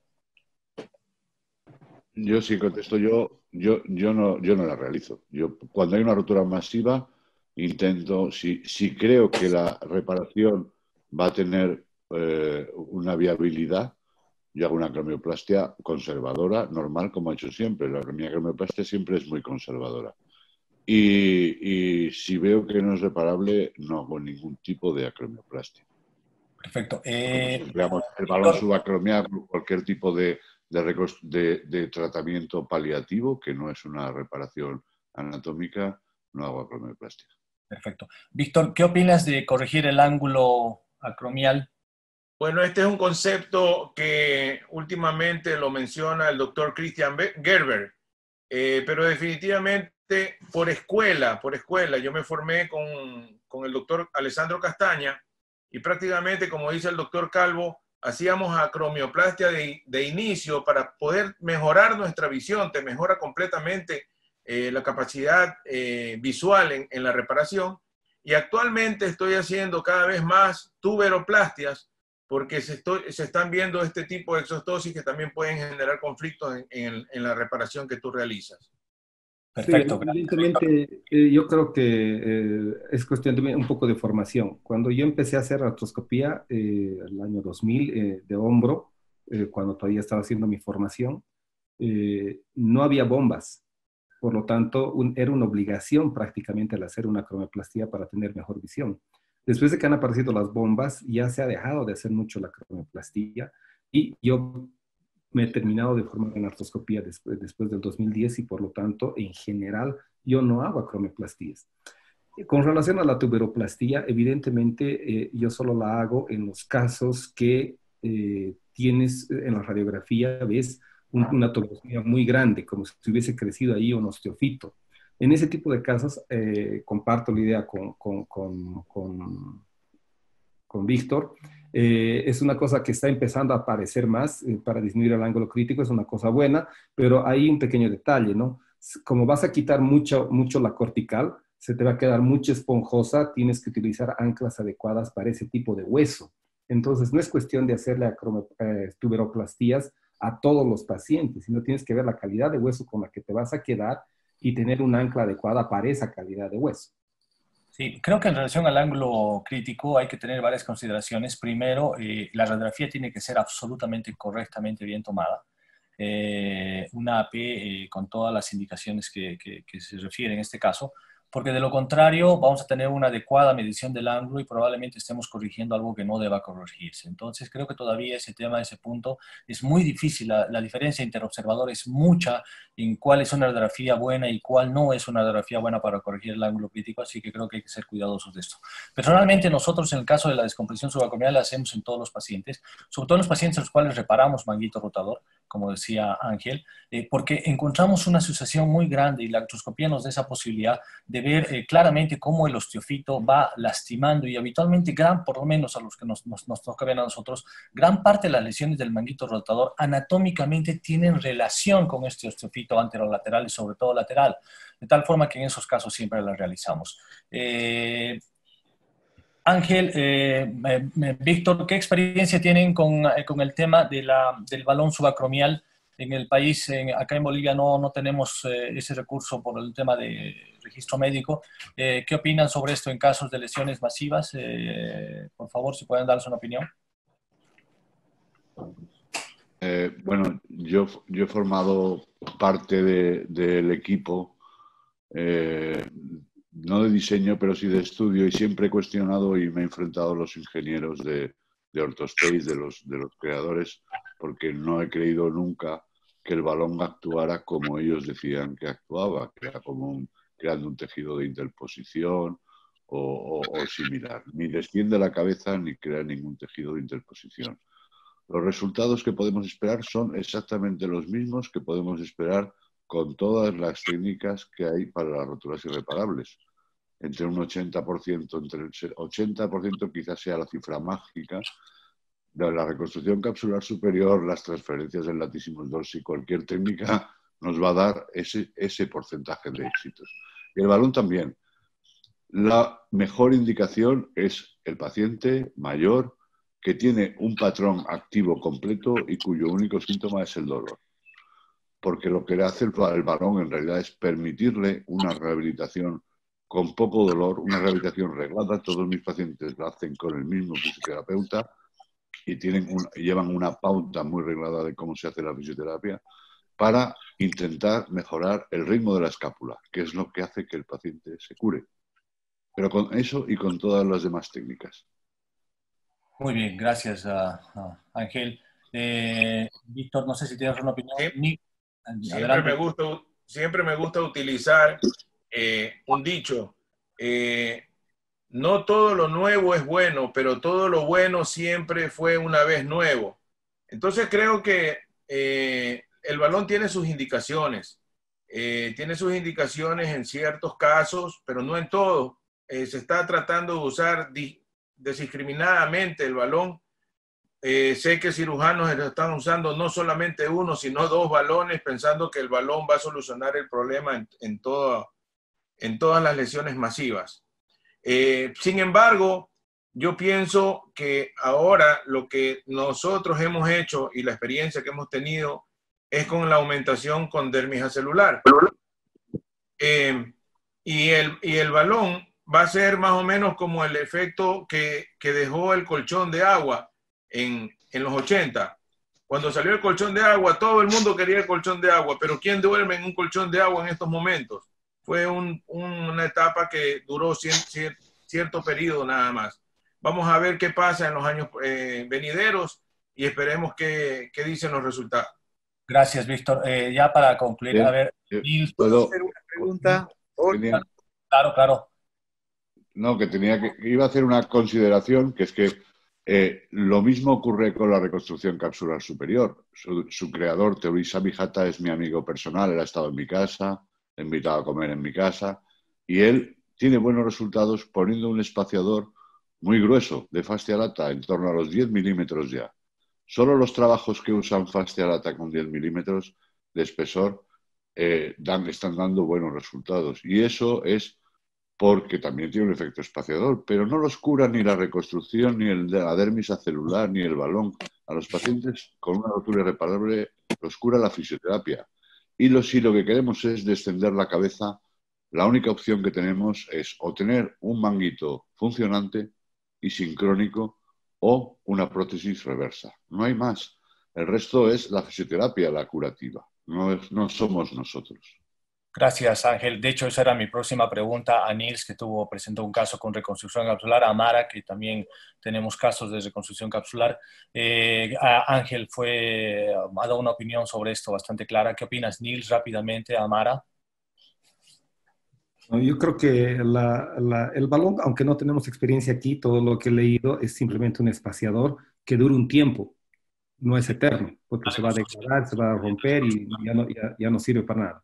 Yo sí contesto, yo no la realizo. Yo, cuando hay una rotura masiva, intento, si creo que la reparación va a tener una viabilidad, yo hago una acromioplastia conservadora, normal, como he hecho siempre. Mi acromioplastia siempre es muy conservadora. Y si veo que no es reparable, no hago ningún tipo de acromioplastia. Perfecto. Empleamos el balón subacromial, cualquier tipo de tratamiento paliativo, que no es una reparación anatómica, no hago acromioplastia. Perfecto. Víctor, ¿qué opinas de corregir el ángulo acromial? Bueno, este es un concepto que últimamente lo menciona el doctor Christian Gerber, pero definitivamente por escuela, yo me formé con el doctor Alessandro Castaña y prácticamente, como dice el doctor Calvo, hacíamos acromioplastia de inicio para poder mejorar nuestra visión, te mejora completamente la capacidad visual en la reparación. Y actualmente estoy haciendo cada vez más tuberoplastias porque se están viendo este tipo de exostosis que también pueden generar conflictos en la reparación que tú realizas. Perfecto. Sí, evidentemente, yo creo que es cuestión de un poco de formación. Cuando yo empecé a hacer artroscopía, el año 2000, de hombro, cuando todavía estaba haciendo mi formación, no había bombas. Por lo tanto, era una obligación prácticamente el hacer una acromioplastia para tener mejor visión. Después de que han aparecido las bombas, ya se ha dejado de hacer mucho la acromioplastia y yo me he terminado de formar en artroscopía después del 2010 y por lo tanto, en general, yo no hago acromioplastías. Con relación a la tuberoplastía, evidentemente yo solo la hago en los casos que tienes en la radiografía, ves una tuberoscopía muy grande, como si hubiese crecido ahí un osteofito. En ese tipo de casos, comparto la idea con Víctor. Es una cosa que está empezando a aparecer más para disminuir el ángulo crítico, es una cosa buena, pero hay un pequeño detalle, ¿no? Como vas a quitar mucho la cortical, se te va a quedar mucho esponjosa, tienes que utilizar anclas adecuadas para ese tipo de hueso. Entonces, no es cuestión de hacerle tuberoplastías a todos los pacientes, sino tienes que ver la calidad de hueso con la que te vas a quedar y tener un ancla adecuada para esa calidad de hueso. Sí, creo que en relación al ángulo crítico hay que tener varias consideraciones. Primero, la radiografía tiene que ser absolutamente correctamente bien tomada. Una AP con todas las indicaciones que se refieren en este caso, porque de lo contrario vamos a tener una adecuada medición del ángulo y probablemente estemos corrigiendo algo que no deba corregirse. Entonces creo que todavía ese tema, ese punto, es muy difícil. La diferencia interobservador es mucha en cuál es una radiografía buena y cuál no es una radiografía buena para corregir el ángulo crítico, así que creo que hay que ser cuidadosos de esto. Personalmente nosotros en el caso de la descompresión subacromial la hacemos en todos los pacientes, sobre todo en los pacientes a los cuales reparamos manguito rotador, como decía Ángel, porque encontramos una asociación muy grande y la artroscopía nos da esa posibilidad de ver claramente cómo el osteofito va lastimando y habitualmente por lo menos a los que nos toca ver a nosotros, gran parte de las lesiones del manguito rotador anatómicamente tienen relación con este osteofito anterolateral y sobre todo lateral, de tal forma que en esos casos siempre las realizamos. Ángel, Víctor, ¿qué experiencia tienen con el tema del balón subacromial? En el país, acá en Bolivia, no tenemos ese recurso por el tema de registro médico. ¿Qué opinan sobre esto en casos de lesiones masivas? Por favor, si pueden darnos una opinión. Bueno, yo he formado parte del equipo, no de diseño, pero sí de estudio, y siempre he cuestionado y me he enfrentado a los ingenieros de Orthospace, de los creadores, porque no he creído nunca que el balón actuara como ellos decían que actuaba, que era como creando un tejido de interposición o similar. Ni desciende la cabeza ni crea ningún tejido de interposición. Los resultados que podemos esperar son exactamente los mismos que podemos esperar con todas las técnicas que hay para las roturas irreparables. Entre un 80%, entre el 80% quizás sea la cifra mágica de la reconstrucción capsular superior, las transferencias del latissimus dorsi, cualquier técnica nos va a dar ese porcentaje de éxitos. Y el balón también. La mejor indicación es el paciente mayor que tiene un patrón activo completo y cuyo único síntoma es el dolor. Porque lo que le hace el balón en realidad es permitirle una rehabilitación con poco dolor, una rehabilitación reglada. Todos mis pacientes la hacen con el mismo fisioterapeuta y llevan una pauta muy reglada de cómo se hace la fisioterapia para intentar mejorar el ritmo de la escápula, que es lo que hace que el paciente se cure. Pero con eso y con todas las demás técnicas. Muy bien, gracias Ángel. Víctor, no sé si tienes una opinión. Siempre me gusta utilizar un dicho. No todo lo nuevo es bueno, pero todo lo bueno siempre fue una vez nuevo. Entonces creo que el balón tiene sus indicaciones. Tiene sus indicaciones en ciertos casos, pero no en todos. Se está tratando de usar indiscriminadamente el balón. Sé que cirujanos están usando no solamente uno, sino dos balones, pensando que el balón va a solucionar el problema en todas las lesiones masivas. Sin embargo, yo pienso que ahora lo que nosotros hemos hecho y la experiencia que hemos tenido es con la aumentación con dermis celular. Y el balón va a ser más o menos como el efecto que dejó el colchón de agua en los 80. Cuando salió el colchón de agua, todo el mundo quería el colchón de agua, pero ¿quién duerme en un colchón de agua en estos momentos? Fue una etapa que duró cierto periodo nada más. Vamos a ver qué pasa en los años venideros y esperemos qué dicen los resultados. Gracias, Víctor. Ya para concluir, a ver, ¿puedo hacer una pregunta? Claro. No, iba a hacer una consideración, que es que lo mismo ocurre con la reconstrucción capsular superior. Su creador, Teori Samihata, es mi amigo personal. Él ha estado en mi casa, he invitado a comer en mi casa, y él tiene buenos resultados poniendo un espaciador muy grueso de fascia lata, en torno a los 10 milímetros ya. Solo los trabajos que usan fascia lata con 10 milímetros de espesor están dando buenos resultados. Y eso es porque también tiene un efecto espaciador, pero no los cura ni la reconstrucción, ni la dermis acelular, ni el balón. A los pacientes con una rotura irreparable los cura la fisioterapia. Y si lo que queremos es descender la cabeza, la única opción que tenemos es o tener un manguito funcionante y sincrónico o una prótesis reversa. No hay más. El resto es la fisioterapia, la curativa. No somos nosotros. Gracias, Ángel. De hecho, esa era mi próxima pregunta a Nils, que presentó un caso con reconstrucción capsular, a Amara, que también tenemos casos de reconstrucción capsular. Ángel ha dado una opinión sobre esto bastante clara. ¿Qué opinas, Nils, rápidamente, Amara? Yo creo que el balón, aunque no tenemos experiencia aquí, todo lo que he leído es simplemente un espaciador que dura un tiempo, no es eterno, porque se va a degradar, se va a romper y ya no sirve para nada.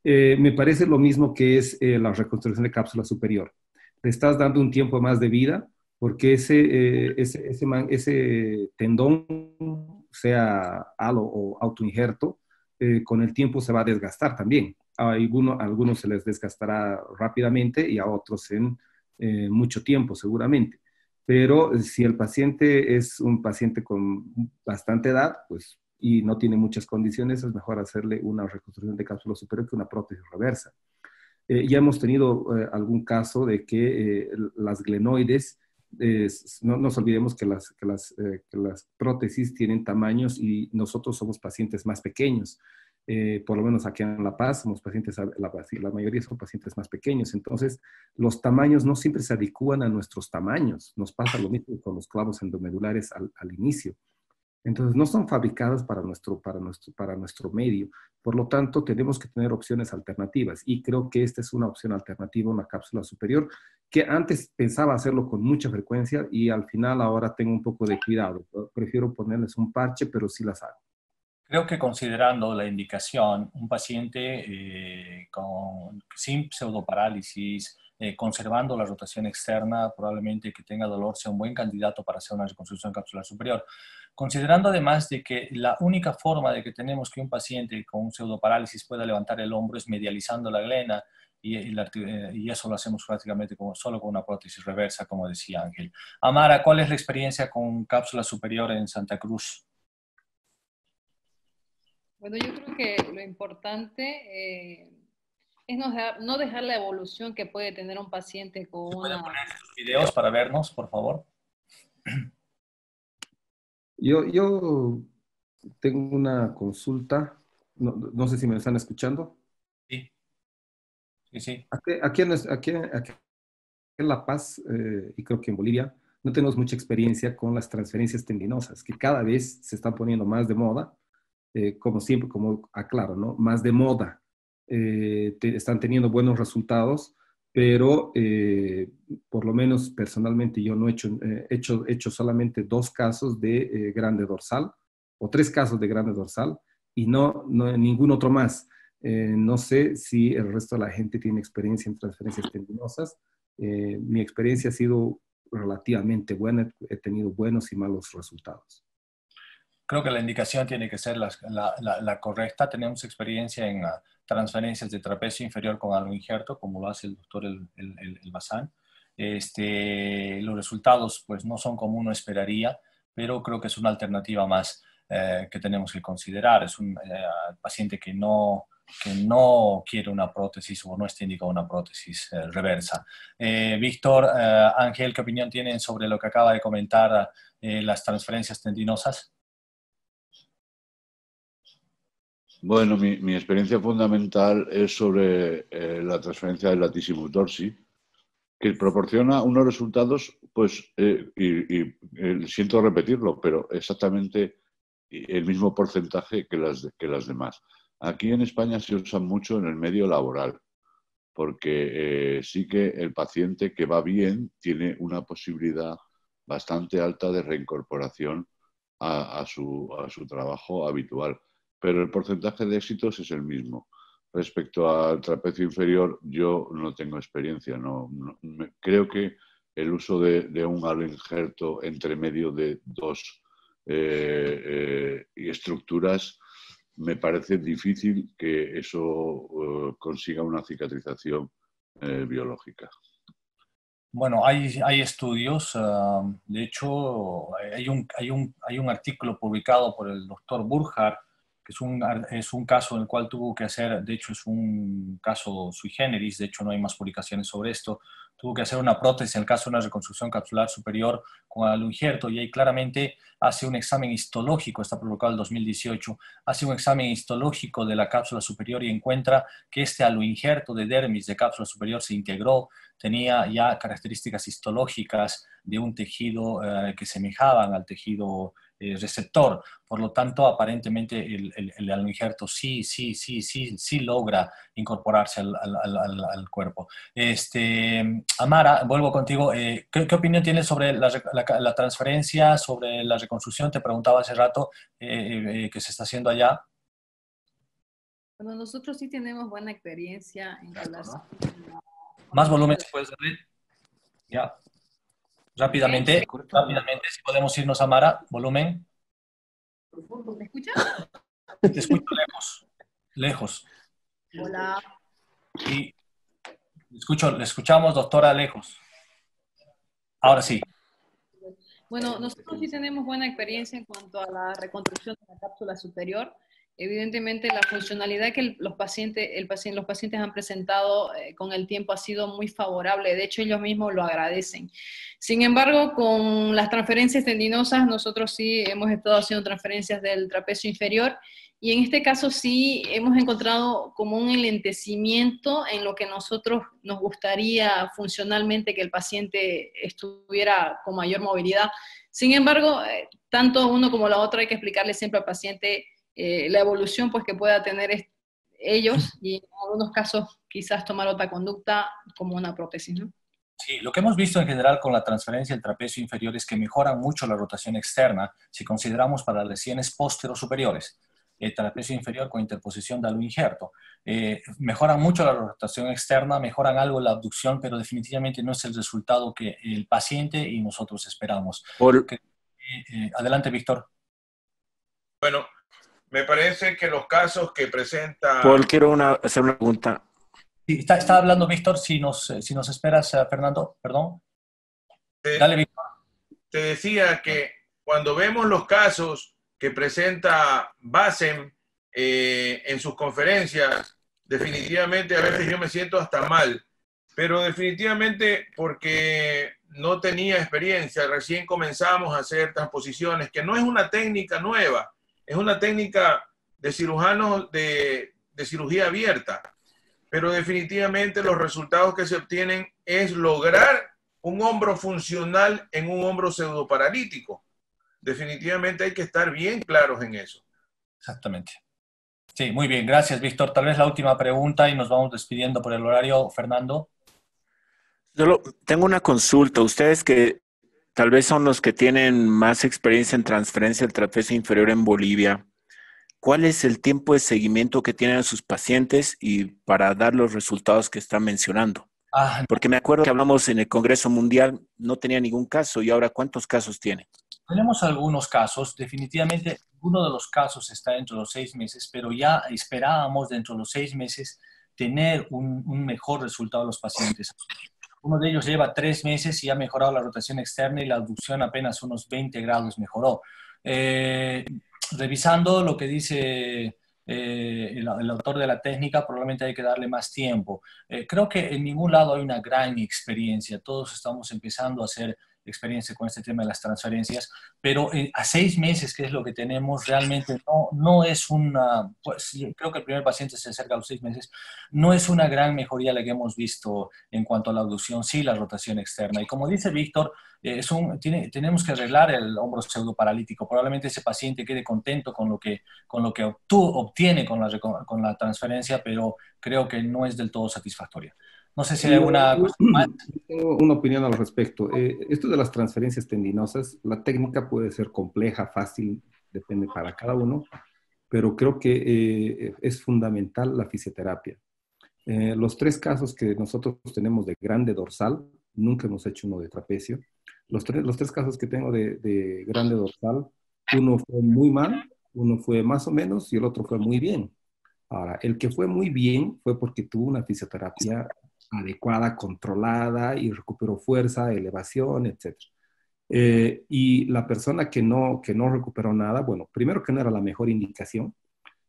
Me parece lo mismo que es la reconstrucción de cápsula superior. Le estás dando un tiempo más de vida porque ese tendón, sea halo o autoinjerto, con el tiempo se va a desgastar también. A algunos se les desgastará rápidamente y a otros en mucho tiempo seguramente. Pero si el paciente es un paciente con bastante edad, pues, y no tiene muchas condiciones, es mejor hacerle una reconstrucción de cápsula superior que una prótesis reversa. Ya hemos tenido algún caso de que las glenoides, no nos olvidemos que las prótesis tienen tamaños y nosotros somos pacientes más pequeños. Por lo menos aquí en La Paz, somos pacientes, la mayoría son pacientes más pequeños. Entonces, los tamaños no siempre se adecúan a nuestros tamaños. Nos pasa lo mismo con los clavos endomedulares al inicio. Entonces, no son fabricadas para nuestro medio. Por lo tanto, tenemos que tener opciones alternativas. Y creo que esta es una opción alternativa, una cápsula superior, que antes pensaba hacerlo con mucha frecuencia y al final ahora tengo un poco de cuidado. Prefiero ponerles un parche, pero sí las hago. Creo que considerando la indicación, un paciente sin pseudoparálisis, conservando la rotación externa, probablemente que tenga dolor, sea un buen candidato para hacer una reconstrucción capsular superior. Considerando además de que la única forma de que tenemos que un paciente con un pseudoparálisis pueda levantar el hombro es medializando la glena, y eso lo hacemos prácticamente solo con una prótesis reversa, como decía Ángel. Amara, ¿cuál es la experiencia con cápsula superior en Santa Cruz? Bueno, yo creo que lo importante es no dejar la evolución que puede tener un paciente con ¿Pueden poner estos videos para vernos, por favor? Yo tengo una consulta, no sé si me están escuchando. Sí, sí, sí. Aquí en La Paz, y creo que en Bolivia, no tenemos mucha experiencia con las transferencias tendinosas, que cada vez se están poniendo más de moda, como siempre, como aclaro, ¿no? Más de moda. Están teniendo buenos resultados, pero por lo menos personalmente yo no he hecho solamente 2 casos de grande dorsal, o 3 casos de grande dorsal, y no ningún otro más. No sé si el resto de la gente tiene experiencia en transferencias tendinosas. Mi experiencia ha sido relativamente buena, he tenido buenos y malos resultados. Creo que la indicación tiene que ser la correcta. Tenemos experiencia en transferencias de trapecio inferior con algo injerto, como lo hace el doctor El Bazán. Los resultados pues, no son como uno esperaría, pero creo que es una alternativa más que tenemos que considerar. Es un paciente que no quiere una prótesis o no está indicado una prótesis reversa. Víctor, Ángel, ¿qué opinión tienen sobre lo que acaba de comentar las transferencias tendinosas? Bueno, mi experiencia fundamental es sobre la transferencia del latissimus dorsi, que proporciona unos resultados, pues, siento repetirlo, pero exactamente el mismo porcentaje que las demás. Aquí en España se usa mucho en el medio laboral, porque sí que el paciente que va bien tiene una posibilidad bastante alta de reincorporación a su trabajo habitual. Pero el porcentaje de éxitos es el mismo. Respecto al trapecio inferior, yo no tengo experiencia. Creo que el uso de un halo injerto entre medio de 2 estructuras, me parece difícil que eso consiga una cicatrización biológica. Bueno, hay estudios, de hecho, hay un artículo publicado por el doctor Burkhardt, que es un caso en el cual tuvo que hacer, de hecho es un caso sui generis, de hecho no hay más publicaciones sobre esto, tuvo que hacer una prótesis en el caso de una reconstrucción capsular superior con aloinjerto, y ahí claramente hace un examen histológico, está publicado en el 2018, hace un examen histológico de la cápsula superior y encuentra que este aloinjerto de dermis de cápsula superior se integró, tenía ya características histológicas de un tejido que semejaban al tejido receptor. Por lo tanto, aparentemente el aloinjerto sí logra incorporarse al cuerpo. Amara, vuelvo contigo. ¿Qué opinión tienes sobre la transferencia, sobre la reconstrucción? Te preguntaba hace rato que se está haciendo allá. Bueno, nosotros sí tenemos buena experiencia en relación a... Más volumen, si puedes abrir. Ya. Rápidamente, si podemos irnos a Mara, volumen. ¿Me escucha? Te escucho lejos. Hola. Sí, le escuchamos, doctora, lejos. Ahora sí. Bueno, nosotros sí tenemos buena experiencia en cuanto a la reconstrucción de la cápsula superior. Evidentemente, la funcionalidad que los pacientes han presentado con el tiempo ha sido muy favorable. De hecho, ellos mismos lo agradecen. Sin embargo, con las transferencias tendinosas, nosotros sí hemos estado haciendo transferencias del trapecio inferior y en este caso sí hemos encontrado como un enlentecimiento en lo que nosotros nos gustaría funcionalmente que el paciente estuviera con mayor movilidad. Sin embargo, tanto uno como la otra hay que explicarle siempre al paciente la evolución pues, que pueda tener ellos y en algunos casos quizás tomar otra conducta como una prótesis, ¿no? Sí, lo que hemos visto en general con la transferencia del trapecio inferior es que mejora mucho la rotación externa si consideramos para lesiones póstero-superiores. El trapecio inferior con interposición de aloinjerto. Mejoran mucho la rotación externa, mejoran algo la abducción, pero definitivamente no es el resultado que el paciente y nosotros esperamos. Adelante, Víctor. Bueno, me parece que los casos que presenta... Paul, quiero hacer una pregunta. Sí, está hablando Víctor, si nos esperas, Fernando, perdón. Dale, Víctor. Te decía que cuando vemos los casos que presenta Bassem en sus conferencias, definitivamente a veces yo me siento hasta mal, pero definitivamente porque no tenía experiencia, recién comenzamos a hacer transposiciones, que no es una técnica nueva, es una técnica de cirujanos de cirugía abierta, pero definitivamente los resultados que se obtienen es lograr un hombro funcional en un hombro pseudoparalítico. Definitivamente hay que estar bien claros en eso. Exactamente. Sí, muy bien. Gracias, Víctor. Tal vez la última pregunta y nos vamos despidiendo por el horario. Fernando. Solo tengo una consulta. Ustedes que tal vez son los que tienen más experiencia en transferencia del trapecio inferior en Bolivia, ¿cuál es el tiempo de seguimiento que tienen a sus pacientes y para dar los resultados que están mencionando? Porque me acuerdo que hablamos en el Congreso Mundial, no tenía ningún caso, y ahora ¿cuántos casos tiene? Tenemos algunos casos, definitivamente uno de los casos está dentro de los 6 meses, pero ya esperábamos dentro de los 6 meses tener un mejor resultado de los pacientes. Uno de ellos lleva 3 meses y ha mejorado la rotación externa y la abducción apenas unos 20 grados mejoró. Revisando lo que dice el autor de la técnica, probablemente hay que darle más tiempo. Creo que en ningún lado hay una gran experiencia. Todos estamos empezando a hacer experiencia con este tema de las transferencias, pero a 6 meses, que es lo que tenemos, realmente no es una, pues creo que el primer paciente se acerca a los 6 meses, no es una gran mejoría la que hemos visto en cuanto a la abducción, sí la rotación externa. Y como dice Víctor, tenemos que arreglar el hombro pseudoparalítico. Probablemente ese paciente quede contento con lo que obtiene con la transferencia, pero creo que no es del todo satisfactoria. No sé si hay alguna cuestión más. Tengo una opinión al respecto. Esto de las transferencias tendinosas, la técnica puede ser compleja, fácil, depende para cada uno, pero creo que es fundamental la fisioterapia. Los 3 casos que nosotros tenemos de grande dorsal, nunca hemos hecho uno de trapecio. Los tres casos que tengo de grande dorsal, uno fue muy mal, uno fue más o menos y el otro fue muy bien. Ahora, el que fue muy bien fue porque tuvo una fisioterapia adecuada, controlada y recuperó fuerza, elevación, etc. Y la persona que no recuperó nada, bueno, primero que no era la mejor indicación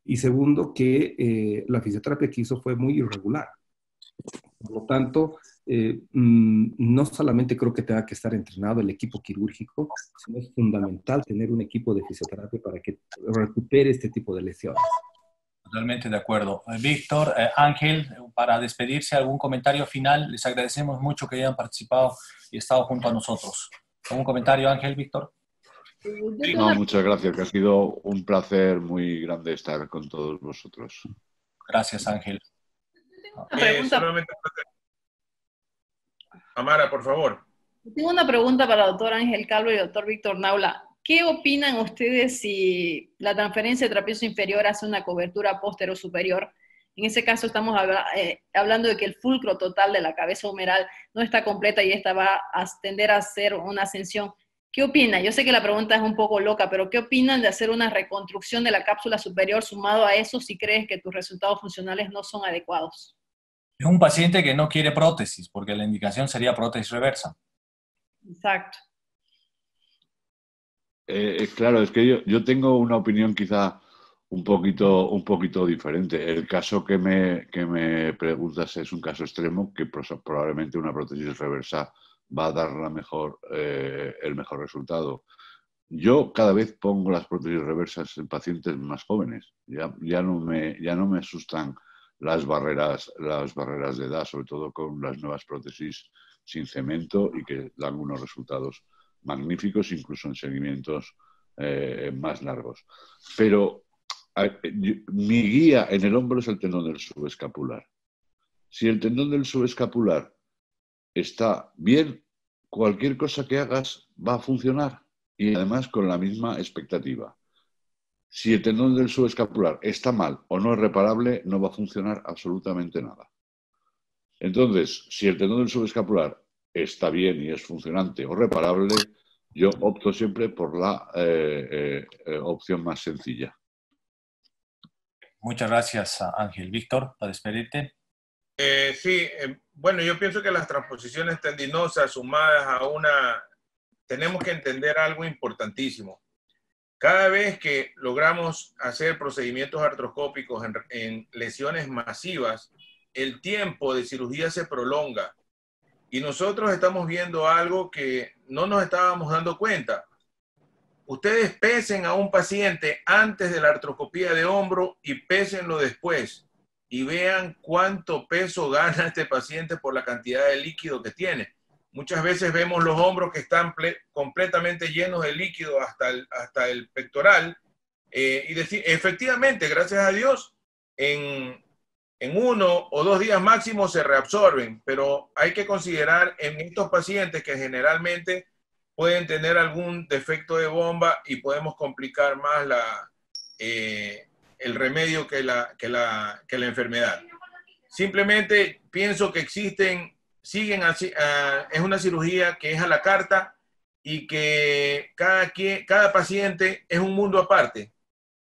y segundo que la fisioterapia que hizo fue muy irregular. Por lo tanto, no solamente creo que tenga que estar entrenado el equipo quirúrgico, sino es fundamental tener un equipo de fisioterapia para que recupere este tipo de lesiones. Totalmente de acuerdo. Víctor, Ángel, para despedirse, algún comentario final. Les agradecemos mucho que hayan participado y estado junto a nosotros. ¿Algún comentario, Ángel, Víctor? No, muchas gracias, que ha sido un placer muy grande estar con todos vosotros. Gracias, Ángel. Solamente... Amara, por favor. Tengo una pregunta para el doctor Ángel Calvo y el doctor Víctor Naula. ¿Qué opinan ustedes si la transferencia de trapecio inferior hace una cobertura póstero superior? En ese caso estamos hablando de que el fulcro total de la cabeza humeral no está completa y esta va a tender a hacer una ascensión. ¿Qué opinan? Yo sé que la pregunta es un poco loca, pero ¿qué opinan de hacer una reconstrucción de la cápsula superior sumado a eso si crees que tus resultados funcionales no son adecuados? Es un paciente que no quiere prótesis, porque la indicación sería prótesis reversa. Exacto. Claro, es que yo tengo una opinión quizá un poquito diferente. El caso que me preguntas es un caso extremo que probablemente una prótesis reversa va a dar el mejor resultado. Yo cada vez pongo las prótesis reversas en pacientes más jóvenes. Ya no me asustan las barreras de edad, sobre todo con las nuevas prótesis sin cemento y que dan unos resultados magníficos, incluso en seguimientos más largos. Pero mi guía en el hombro es el tendón del subescapular. Si el tendón del subescapular está bien, cualquier cosa que hagas va a funcionar y además con la misma expectativa. Si el tendón del subescapular está mal o no es reparable, no va a funcionar absolutamente nada. Entonces, si el tendón del subescapular está bien y es funcionante o reparable, yo opto siempre por la opción más sencilla. Muchas gracias, Ángel. Víctor, para despedirte. Bueno, yo pienso que las transposiciones tendinosas sumadas a tenemos que entender algo importantísimo. Cada vez que logramos hacer procedimientos artroscópicos en lesiones masivas, el tiempo de cirugía se prolonga. Y nosotros estamos viendo algo que no nos estábamos dando cuenta. Ustedes pesen a un paciente antes de la artroscopía de hombro y pésenlo después. Y vean cuánto peso gana este paciente por la cantidad de líquido que tiene. Muchas veces vemos los hombros que están completamente llenos de líquido hasta el pectoral. Y decir, efectivamente, gracias a Dios, en 1 o 2 días máximo se reabsorben, pero hay que considerar en estos pacientes que generalmente pueden tener algún defecto de bomba y podemos complicar más el remedio que la enfermedad. Simplemente pienso que siguen así, es una cirugía que es a la carta y que cada paciente es un mundo aparte.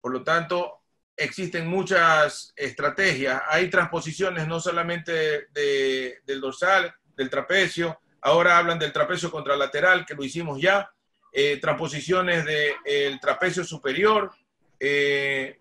Por lo tanto, existen muchas estrategias. Hay transposiciones no solamente del dorsal, del trapecio, ahora hablan del trapecio contralateral, que lo hicimos ya, transposiciones del trapecio superior,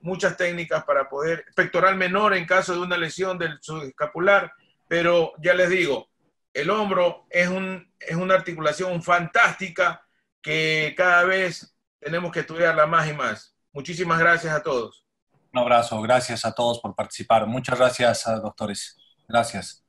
muchas técnicas para poder, pectoral menor en caso de una lesión del subescapular, pero ya les digo, el hombro es una articulación fantástica que cada vez tenemos que estudiarla más y más. Muchísimas gracias a todos. Un abrazo, gracias a todos por participar. Muchas gracias, doctores. Gracias.